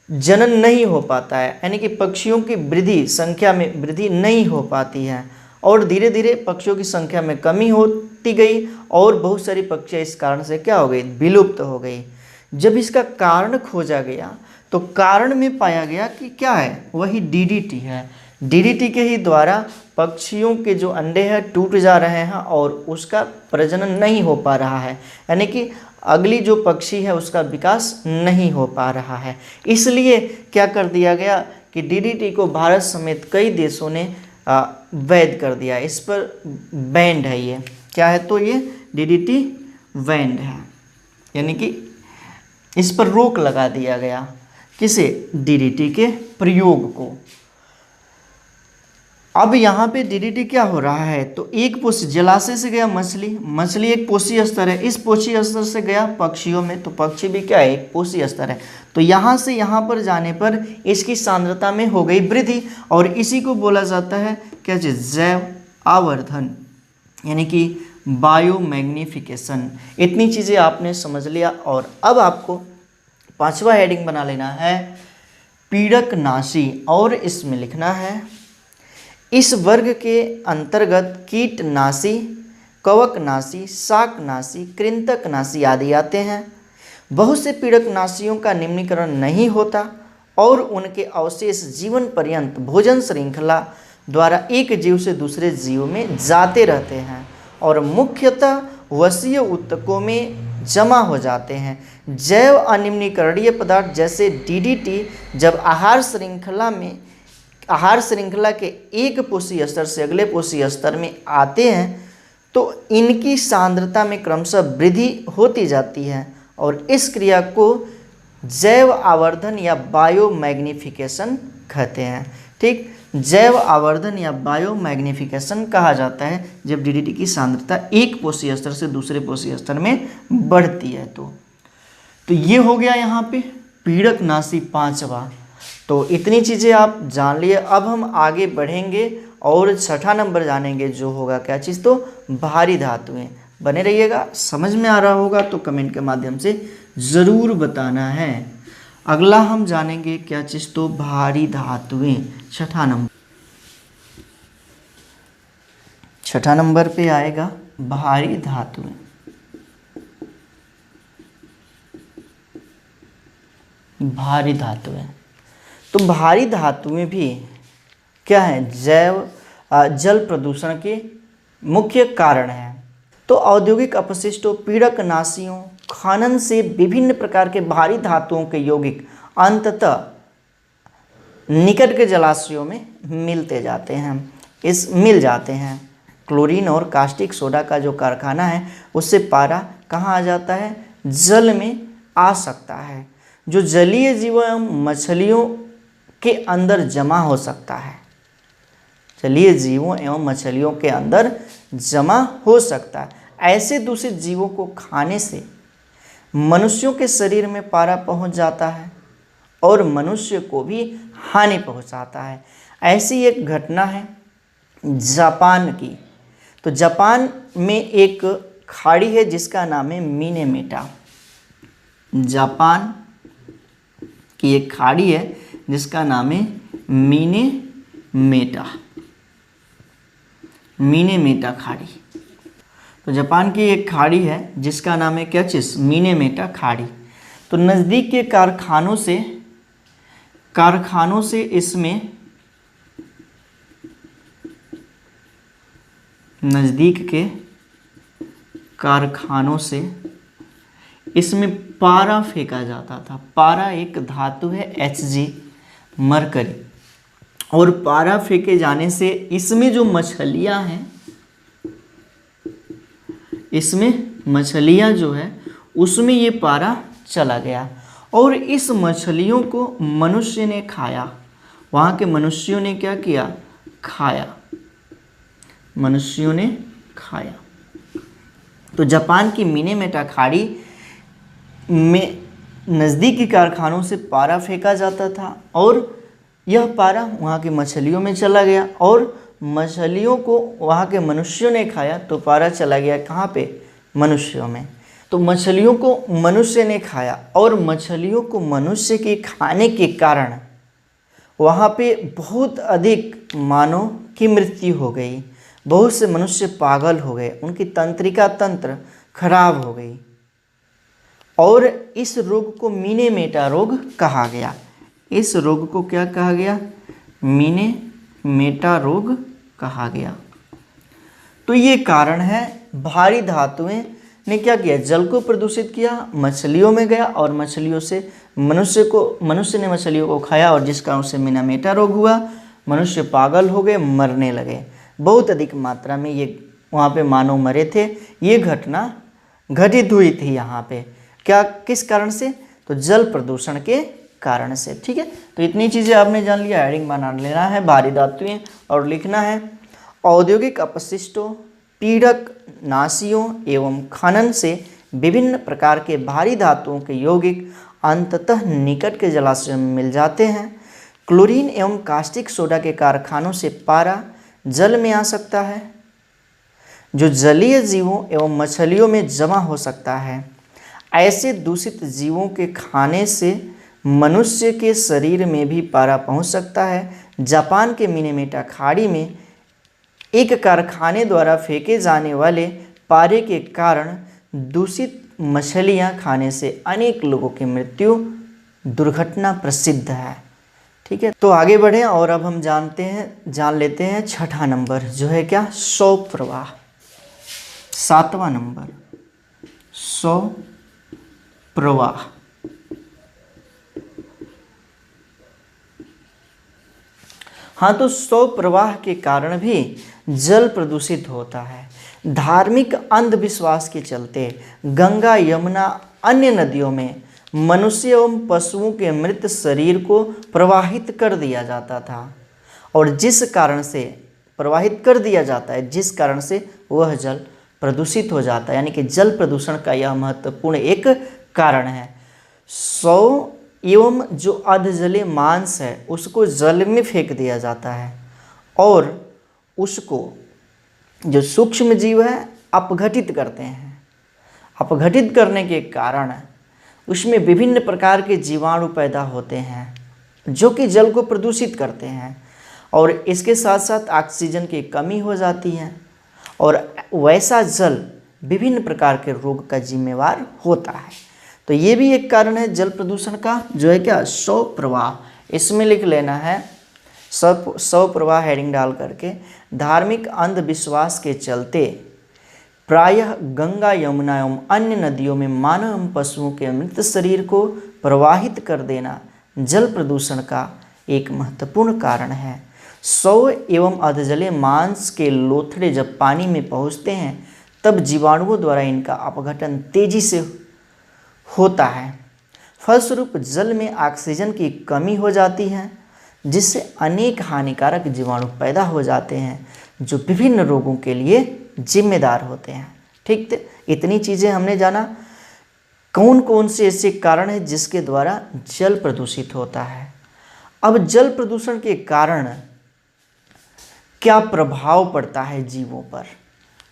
जनन नहीं हो पाता है, यानी कि पक्षियों की वृद्धि, संख्या में वृद्धि नहीं हो पाती है, और धीरे धीरे पक्षियों की संख्या में कमी होती गई, और बहुत सारी पक्षियाँ इस कारण से क्या हो गई, विलुप्त हो गई। जब इसका कारण खोजा गया तो कारण में पाया गया कि क्या है, वही डीडीटी है। डीडीटी के ही द्वारा पक्षियों के जो अंडे हैं टूट जा रहे हैं और उसका प्रजनन नहीं हो पा रहा है, यानी कि अगली जो पक्षी है उसका विकास नहीं हो पा रहा है। इसलिए क्या कर दिया गया कि डीडीटी को भारत समेत कई देशों ने वैध कर दिया, इस पर बैंड है। ये क्या है, तो ये डीडीटी बैंड है, यानी कि इस पर रोक लगा दिया गया। किसे, डीडीटी के प्रयोग को। अब यहाँ पे डीडीटी क्या हो रहा है, तो एक पोषी जलाशय से गया मछली एक पोषी स्तर है, इस पोषी स्तर से गया पक्षियों में, तो पक्षी भी क्या है, एक पोषी स्तर है। तो यहाँ से यहाँ पर जाने पर इसकी सांद्रता में हो गई वृद्धि, और इसी को बोला जाता है क्या चीज, जैव आवर्धन, यानी कि बायोमैग्निफिकेशन। इतनी चीज़ें आपने समझ लिया। और अब आपको 5वां हेडिंग बना लेना है पीड़कनाशी, और इसमें लिखना है इस वर्ग के अंतर्गत कीटनाशी, कवकनाशी, शाकनाशी, कृंतकनाशी आदि आते हैं। बहुत से पीड़कनाशियों का निम्नीकरण नहीं होता और उनके अवशेष जीवन पर्यंत भोजन श्रृंखला द्वारा एक जीव से दूसरे जीव में जाते रहते हैं और मुख्यतः वसीय ऊतकों में जमा हो जाते हैं। जैव अनिम्नीकरणीय पदार्थ जैसे डीडीटी जब आहार श्रृंखला के एक पोषी स्तर से अगले पोषी स्तर में आते हैं तो इनकी सांद्रता में क्रमशः वृद्धि होती जाती है, और इस क्रिया को जैव आवर्धन या बायोमैग्निफिकेशन कहते हैं। ठीक, जैव आवर्धन या बायोमैग्निफिकेशन कहा जाता है जब डीडीटी की सांद्रता एक पोषी स्तर से दूसरे पोषी स्तर में बढ़ती है। तो ये हो गया यहाँ पे पीड़कनाशी 5वां। तो इतनी चीज़ें आप जान लिए। अब हम आगे बढ़ेंगे और 6ठा नंबर जानेंगे, जो होगा क्या चीज़, तो भारी धातुएं। बने रहिएगा, समझ में आ रहा होगा तो कमेंट के माध्यम से ज़रूर बताना है। अगला हम जानेंगे क्या चीज़, तो भारी धातुएं। 6ठा नंबर पे आएगा भारी धातुएं। भारी धातुएं, तो भारी धातुएं भी क्या है, जल प्रदूषण के मुख्य कारण हैं। तो औद्योगिक अपशिष्टों, पीड़कनाशियों, खनन से विभिन्न प्रकार के भारी धातुओं के यौगिक अंततः निकट के जलाशयों में मिल जाते हैं। क्लोरीन और कास्टिक सोडा का जो कारखाना है उससे पारा कहाँ आ जाता है, जल में आ सकता है, जो जलीय जीवों एवं मछलियों के अंदर जमा हो सकता है। जलीय जीवों एवं मछलियों के अंदर जमा हो सकता है। ऐसे दूषित जीवों को खाने से मनुष्यों के शरीर में पारा पहुंच जाता है और मनुष्य को भी हानि पहुंचाता है। ऐसी एक घटना है जापान की। तो जापान में एक खाड़ी है जिसका नाम है मिनेमेटा। जापान की एक खाड़ी है जिसका नाम है मिनेमेटा खाड़ी। तो जापान की एक खाड़ी है जिसका नाम है क्या चीज़, मिनेमेटा खाड़ी। तो नज़दीक के कारखानों से इसमें पारा फेंका जाता था। पारा एक धातु है Hg, मरकरी, और पारा फेंके जाने से इसमें जो मछलियां हैं, इसमें मछलियां जो है उसमें ये पारा चला गया और इस मछलियों को मनुष्य ने खाया। वहाँ के मनुष्यों ने क्या किया, खाया, मनुष्यों ने खाया। तो जापान की मिनेमेटा खाड़ी में नज़दीकी कारखानों से पारा फेंका जाता था और यह पारा वहाँ की मछलियों में चला गया और मछलियों को वहाँ के मनुष्यों ने खाया। तो पारा चला गया कहाँ पे, मनुष्यों में। तो मछलियों को मनुष्य ने खाया और मछलियों को मनुष्य के खाने के कारण वहाँ पे बहुत अधिक मानव की मृत्यु हो गई। बहुत से मनुष्य पागल हो गए, उनकी तंत्रिका तंत्र खराब हो गई और इस रोग को मिनेमेटा रोग कहा गया। इस रोग को क्या कहा गया, मिनेमेटा रोग कहा गया। तो ये कारण है। भारी धातुएं ने क्या किया, जल को प्रदूषित किया, मछलियों में गया और मछलियों से मनुष्य ने मछलियों को खाया और जिस कारण से मिनेमेटा रोग हुआ। मनुष्य पागल हो गए, मरने लगे। बहुत अधिक मात्रा में ये वहाँ पे मानव मरे थे। ये घटना घटित हुई थी यहाँ पे, क्या किस कारण से? तो जल प्रदूषण के कारण से। ठीक है, तो इतनी चीज़ें आपने जान लिया। हेडिंग बना लेना है भारी धातुएं और लिखना है औद्योगिक अपशिष्टों, पीड़क नाशियों एवं खनन से विभिन्न प्रकार के भारी धातुओं के यौगिक अंततः निकट के जलाशयों में मिल जाते हैं। क्लोरीन एवं कास्टिक सोडा के कारखानों से पारा जल में आ सकता है, जो जलीय जीवों एवं मछलियों में जमा हो सकता है। ऐसे दूषित जीवों के खाने से मनुष्य के शरीर में भी पारा पहुंच सकता है। जापान के मिनेमेटा खाड़ी में एक कारखाने द्वारा फेंके जाने वाले पारे के कारण दूषित मछलियां खाने से अनेक लोगों की मृत्यु दुर्घटना प्रसिद्ध है। ठीक है, तो आगे बढ़ें और अब हम जान लेते हैं छठा नंबर, जो है क्या? सौ प्रवाह। सातवां नंबर, सौ प्रवाह। हाँ, तो सौ प्रवाह के कारण भी जल प्रदूषित होता है। धार्मिक अंधविश्वास के चलते गंगा, यमुना, अन्य नदियों में मनुष्य एवं पशुओं के मृत शरीर को प्रवाहित कर दिया जाता था, और जिस कारण से प्रवाहित कर दिया जाता है, जिस कारण से वह जल प्रदूषित हो जाता है। यानी कि जल प्रदूषण का यह महत्वपूर्ण एक कारण है। सौ एवं जो अधजलीय मांस है उसको जल में फेंक दिया जाता है, और उसको जो सूक्ष्म जीव है अपघटित करते हैं। अपघटित करने के कारण उसमें विभिन्न प्रकार के जीवाणु पैदा होते हैं, जो कि जल को प्रदूषित करते हैं, और इसके साथ साथ ऑक्सीजन की कमी हो जाती है, और वैसा जल विभिन्न प्रकार के रोग का जिम्मेवार होता है। तो ये भी एक कारण है जल प्रदूषण का, जो है क्या? सौ प्रवाह। इसमें लिख लेना है सौ प्रवाह हेडिंग डाल करके। धार्मिक अंधविश्वास के चलते प्रायः गंगा, यमुना एवं अन्य नदियों में मानव एवं पशुओं के मृत शरीर को प्रवाहित कर देना जल प्रदूषण का एक महत्वपूर्ण कारण है। सौ एवं अधजलीय मांस के लोथड़े जब पानी में पहुँचते हैं तब जीवाणुओं द्वारा इनका अपघटन तेजी से होता है। फलस्वरूप जल में ऑक्सीजन की कमी हो जाती है, जिससे अनेक हानिकारक जीवाणु पैदा हो जाते हैं, जो विभिन्न रोगों के लिए जिम्मेदार होते हैं। ठीक है, इतनी चीज़ें हमने जाना। कौन कौन से ऐसे कारण हैं जिसके द्वारा जल प्रदूषित होता है। अब जल प्रदूषण के कारण क्या प्रभाव पड़ता है जीवों पर।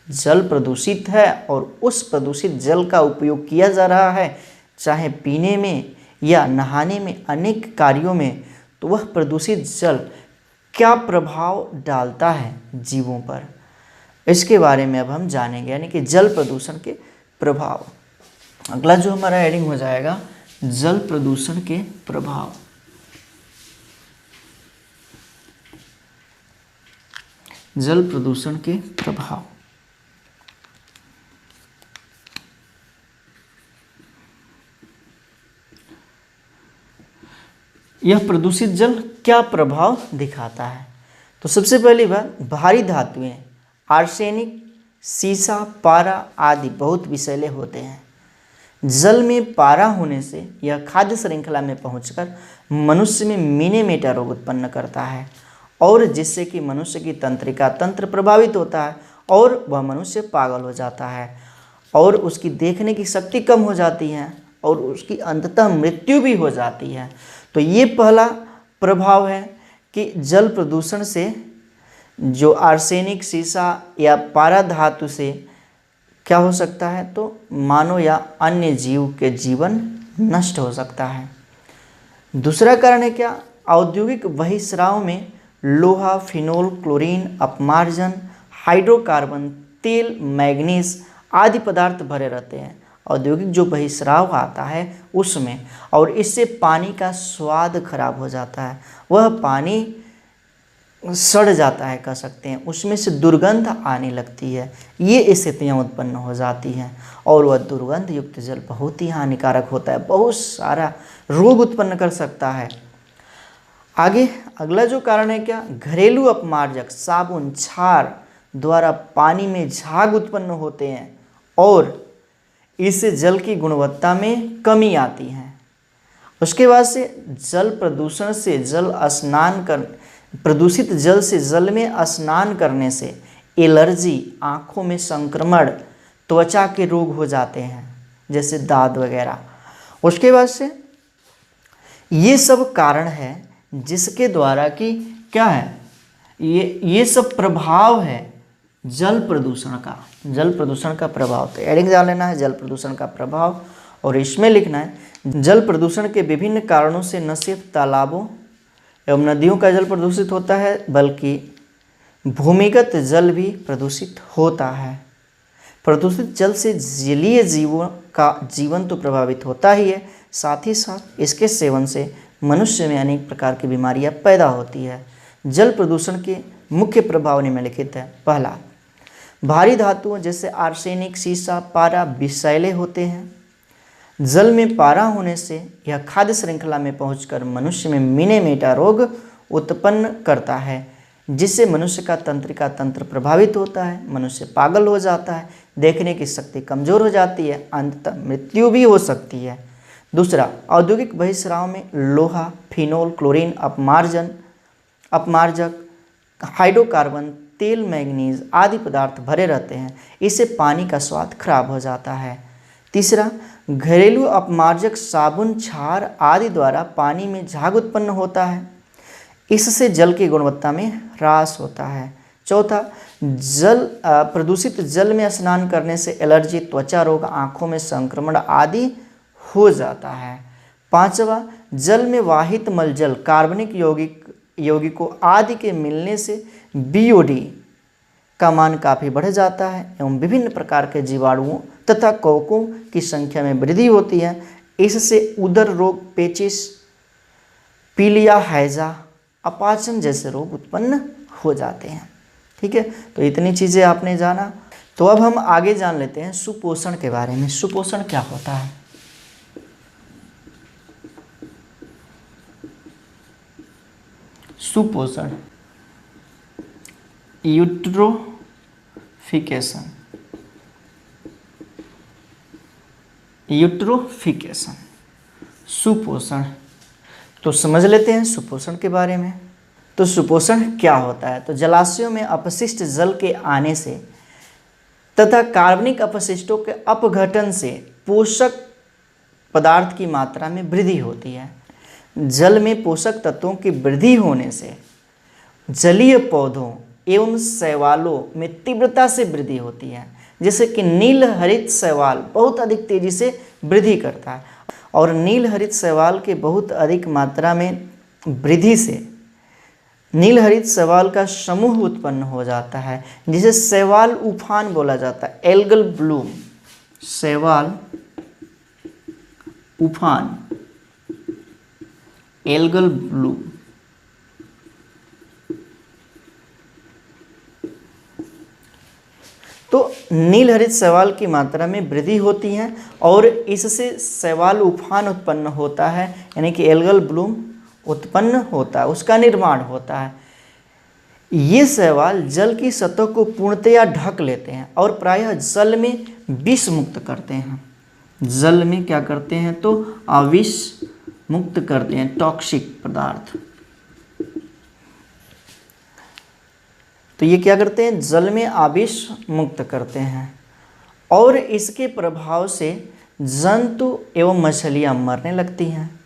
जल प्रदूषित है और उस प्रदूषित जल का उपयोग किया जा रहा है, चाहे पीने में या नहाने में, अनेक कार्यों में, तो वह प्रदूषित जल क्या प्रभाव डालता है जीवों पर, इसके बारे में अब हम जानेंगे। यानी कि जल प्रदूषण के प्रभाव। अगला जो हमारा हेडिंग हो जाएगा, जल प्रदूषण के प्रभाव। जल प्रदूषण के प्रभाव। यह प्रदूषित जल क्या प्रभाव दिखाता है? तो सबसे पहली बात, भारी धातुएं, आर्सेनिक, सीसा, पारा आदि बहुत विषैले होते हैं। जल में पारा होने से यह खाद्य श्रृंखला में पहुंचकर मनुष्य में मिनेमेटा रोग उत्पन्न करता है, और जिससे कि मनुष्य की तंत्रिका तंत्र प्रभावित होता है और वह मनुष्य पागल हो जाता है, और उसकी देखने की शक्ति कम हो जाती है, और उसकी अंततः मृत्यु भी हो जाती है। तो ये पहला प्रभाव है कि जल प्रदूषण से जो आर्सेनिक, सीसा या पारा धातु से क्या हो सकता है, तो मानव या अन्य जीव के जीवन नष्ट हो सकता है। दूसरा कारण है क्या? औद्योगिक बहिस्राव में लोहा, फिनोल, क्लोरीन, अपमार्जन, हाइड्रोकार्बन, तेल, मैग्नीज आदि पदार्थ भरे रहते हैं। औद्योगिक जो बहिस्राव आता है उसमें, और इससे पानी का स्वाद खराब हो जाता है, वह पानी सड़ जाता है कह सकते हैं, उसमें से दुर्गंध आने लगती है। ये स्थितियाँ उत्पन्न हो जाती हैं, और वह दुर्गंध युक्त जल बहुत ही हानिकारक होता है, बहुत सारा रोग उत्पन्न कर सकता है। आगे अगला जो कारण है क्या, घरेलू अपमार्जक साबुन क्षार द्वारा पानी में झाग उत्पन्न होते हैं और इससे जल की गुणवत्ता में कमी आती है। उसके बाद से जल प्रदूषण से प्रदूषित जल से जल में स्नान करने से एलर्जी, आँखों में संक्रमण, त्वचा के रोग हो जाते हैं जैसे दाद वगैरह। उसके बाद से ये सब कारण है जिसके द्वारा कि क्या है, ये सब प्रभाव है जल प्रदूषण का। जल प्रदूषण का प्रभाव, तो एडिंग जान लेना है जल प्रदूषण का प्रभाव, और इसमें लिखना है जल प्रदूषण के विभिन्न कारणों से न सिर्फ तालाबों एवं नदियों का जल प्रदूषित होता है बल्कि भूमिगत जल भी प्रदूषित होता है। प्रदूषित जल से जलीय जीवों का जीवन तो प्रभावित होता ही है, साथ ही साथ इसके सेवन से मनुष्य में अनेक प्रकार की बीमारियां पैदा होती है। जल प्रदूषण के मुख्य प्रभाव निम्नलिखित है। पहला, भारी धातुओं जैसे आर्सेनिक, सीसा, पारा विषैले होते हैं। जल में पारा होने से यह खाद्य श्रृंखला में पहुंचकर मनुष्य में मिनेमेटा रोग उत्पन्न करता है, जिससे मनुष्य का तंत्रिका तंत्र प्रभावित होता है, मनुष्य पागल हो जाता है, देखने की शक्ति कमजोर हो जाती है, अंततः मृत्यु भी हो सकती है। दूसरा, औद्योगिक बहिस्राव में लोहा, फिनोल, क्लोरीन, अपमार्जक, हाइड्रोकार्बन, तेल, मैंगनीज आदि पदार्थ भरे रहते हैं। इससे पानी का स्वाद खराब हो जाता है। तीसरा, घरेलू अपमार्जक साबुन, क्षार आदि द्वारा पानी में झाग उत्पन्न होता है, इससे जल की गुणवत्ता में ह्रास होता है। चौथा, प्रदूषित जल में स्नान करने से एलर्जी, त्वचा रोग, आँखों में संक्रमण आदि हो जाता है। पांचवा, जल में वाहित मलजल, कार्बनिक यौगिकों आदि के मिलने से बीओडी का मान काफ़ी बढ़ जाता है एवं विभिन्न प्रकार के जीवाणुओं तथा कवकों की संख्या में वृद्धि होती है। इससे उदर रोग, पेचिस, पीलिया, हैजा, अपाचन जैसे रोग उत्पन्न हो जाते हैं। ठीक है, तो इतनी चीज़ें आपने जाना। तो अब हम आगे जान लेते हैं सुपोषण के बारे में। सुपोषण क्या होता है? सुपोषण, यूट्रोफिकेशन, सुपोषण। तो समझ लेते हैं सुपोषण के बारे में। तो सुपोषण क्या होता है? तो जलाशयों में अपशिष्ट जल के आने से तथा कार्बनिक अपशिष्टों के अपघटन से पोषक पदार्थ की मात्रा में वृद्धि होती है। जल में पोषक तत्वों की वृद्धि होने से जलीय पौधों एवं शैवालों में तीव्रता से वृद्धि होती है, जैसे कि नील हरित शैवाल बहुत अधिक तेजी से वृद्धि करता है, और नील हरित शैवाल के बहुत अधिक मात्रा में वृद्धि से नील हरित शैवाल का समूह उत्पन्न हो जाता है, जिसे शैवाल उफान बोला जाता है, एल्गल ब्लूम, शैवाल उफान, एल्गल ब्लूम। तो नील हरित शैवाल की मात्रा में वृद्धि होती है और इससे शैवाल उफान उत्पन्न होता है, यानी कि एल्गल ब्लूम उत्पन्न होता है, उसका निर्माण होता है। ये शैवाल जल की सतह को पूर्णतया ढक लेते हैं और प्रायः जल में विष मुक्त करते हैं। जल में क्या करते हैं? तो अविष मुक्त करते हैं, टॉक्सिक पदार्थ। तो ये क्या करते हैं? जल में आविष मुक्त करते हैं और इसके प्रभाव से जंतु एवं मछलियां मरने लगती हैं,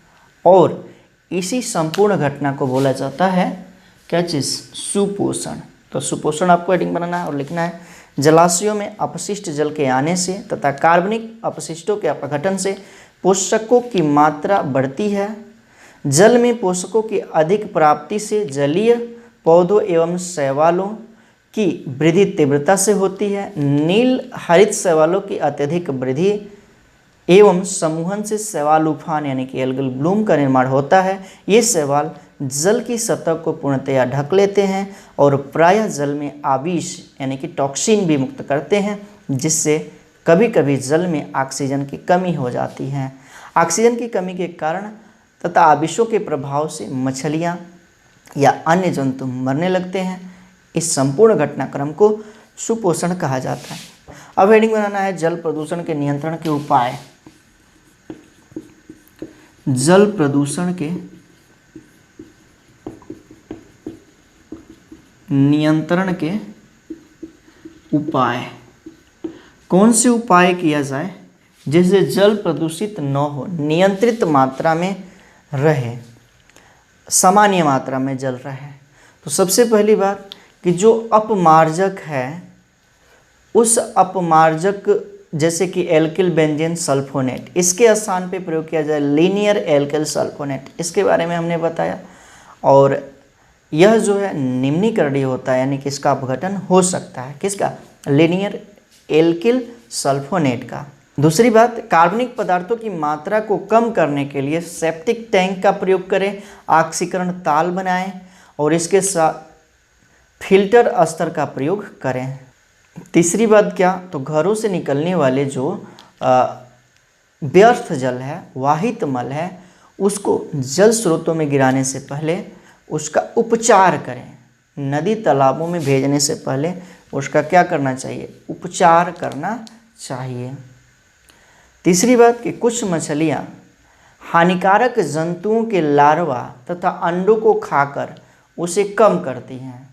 और इसी संपूर्ण घटना को बोला जाता है क्या चीज़? सुपोषण। तो सुपोषण आपको हेडिंग बनाना है और लिखना है, जलाशयों में अपशिष्ट जल के आने से तथा कार्बनिक अपशिष्टों के अपघटन से पोषकों की मात्रा बढ़ती है। जल में पोषकों की अधिक प्राप्ति से जलीय पौधों एवं शैवालों की वृद्धि तीव्रता से होती है। नील हरित शैवालों की अत्यधिक वृद्धि एवं समूहन से शैवाल उफान यानी कि एल्गल ब्लूम का निर्माण होता है। ये शैवाल जल की सतह को पूर्णतया ढक लेते हैं और प्रायः जल में आविष यानी कि टॉक्सिन भी मुक्त करते हैं, जिससे कभी कभी जल में ऑक्सीजन की कमी हो जाती है। ऑक्सीजन की कमी के कारण तथा आविषों के प्रभाव से मछलियाँ या अन्य जंतु मरने लगते हैं। इस संपूर्ण घटनाक्रम को सुपोषण कहा जाता है। अब हेडिंग बनाना है जल प्रदूषण के नियंत्रण के उपाय। जल प्रदूषण के नियंत्रण के उपाय। कौन से उपाय किया जाए जिससे जल प्रदूषित न हो, नियंत्रित मात्रा में रहे, सामान्य मात्रा में जल रहे। तो सबसे पहली बात कि जो अपमार्जक है, उस अपमार्जक जैसे कि एल्किल बेंजीन सल्फोनेट, इसके स्थान पे प्रयोग किया जाए लीनियर एल्किल सल्फोनेट। इसके बारे में हमने बताया। और यह जो है निम्नीकरणीय होता है, यानी कि इसका अपघटन हो सकता है। किसका? लीनियर एल्किल सल्फोनेट का। दूसरी बात, कार्बनिक पदार्थों की मात्रा को कम करने के लिए सेप्टिक टैंक का प्रयोग करें, ऑक्सीकरण ताल बनाएं और इसके साथ फिल्टर स्तर का प्रयोग करें। तीसरी बात क्या? तो घरों से निकलने वाले जो व्यर्थ जल है, वाहित मल है, उसको जल स्रोतों में गिराने से पहले उसका उपचार करें। नदी तालाबों में भेजने से पहले उसका क्या करना चाहिए? उपचार करना चाहिए। तीसरी बात कि कुछ मछलियाँ हानिकारक जंतुओं के लार्वा तथा अंडों को खाकर उसे कम करती हैं।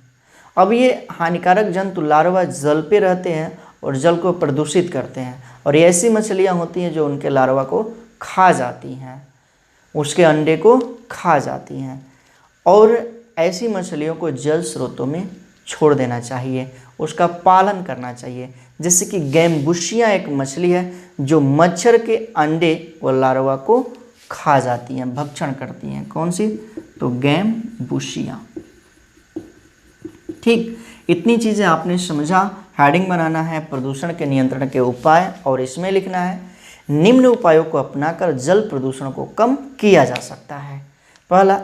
अब ये हानिकारक जंतु लार्वा जल पे रहते हैं और जल को प्रदूषित करते हैं, और ये ऐसी मछलियाँ होती हैं जो उनके लार्वा को खा जाती हैं, उसके अंडे को खा जाती हैं। और ऐसी मछलियों को जल स्रोतों में छोड़ देना चाहिए, उसका पालन करना चाहिए। जैसे कि गैम्बुशिया एक मछली है जो मच्छर के अंडे व लार्वा को खा जाती हैं, भक्षण करती हैं। कौन सी? तो गैम्बुशिया। ठीक, इतनी चीज़ें आपने समझा। हेडिंग बनाना है प्रदूषण के नियंत्रण के उपाय, और इसमें लिखना है निम्न उपायों को अपनाकर जल प्रदूषण को कम किया जा सकता है। पहला,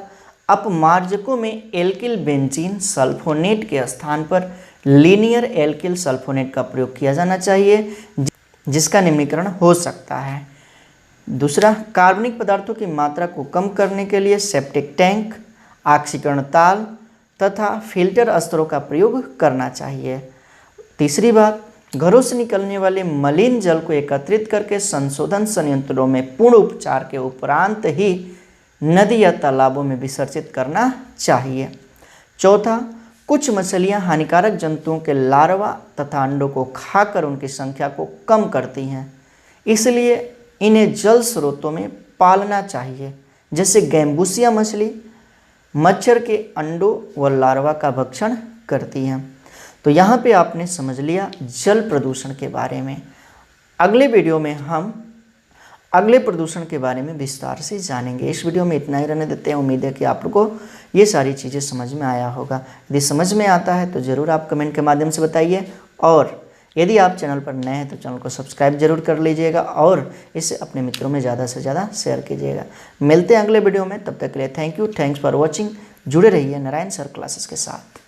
अपमार्जकों में एल्किल बेंजीन सल्फोनेट के स्थान पर लीनियर एल्किल सल्फोनेट का प्रयोग किया जाना चाहिए, जिसका निम्नीकरण हो सकता है। दूसरा, कार्बनिक पदार्थों की मात्रा को कम करने के लिए सेप्टिक टैंक, ऑक्सीकरण ताल तथा फिल्टर स्तरों का प्रयोग करना चाहिए। तीसरी बात, घरों से निकलने वाले मलिन जल को एकत्रित करके संशोधन संयंत्रों में पूर्ण उपचार के उपरांत ही नदी या तालाबों में विसर्जित करना चाहिए। चौथा, कुछ मछलियां हानिकारक जंतुओं के लार्वा तथा अंडों को खाकर उनकी संख्या को कम करती हैं, इसलिए इन्हें जल स्रोतों में पालना चाहिए। जैसे गैम्बुसिया मछली मच्छर के अंडों व लार्वा का भक्षण करती हैं। तो यहाँ पे आपने समझ लिया जल प्रदूषण के बारे में। अगले वीडियो में हम अगले प्रदूषण के बारे में विस्तार से जानेंगे। इस वीडियो में इतना ही रहने देते हैं। उम्मीद है कि आप लोगों को ये सारी चीज़ें समझ में आया होगा। यदि समझ में आता है तो ज़रूर आप कमेंट के माध्यम से बताइए, और यदि आप चैनल पर नए हैं तो चैनल को सब्सक्राइब जरूर कर लीजिएगा और इसे अपने मित्रों में ज़्यादा से ज़्यादा शेयर कीजिएगा। मिलते हैं अगले वीडियो में, तब तक के लिए thank you, thanks for watching. जुड़े रहिए नारायण सर क्लासेस के साथ।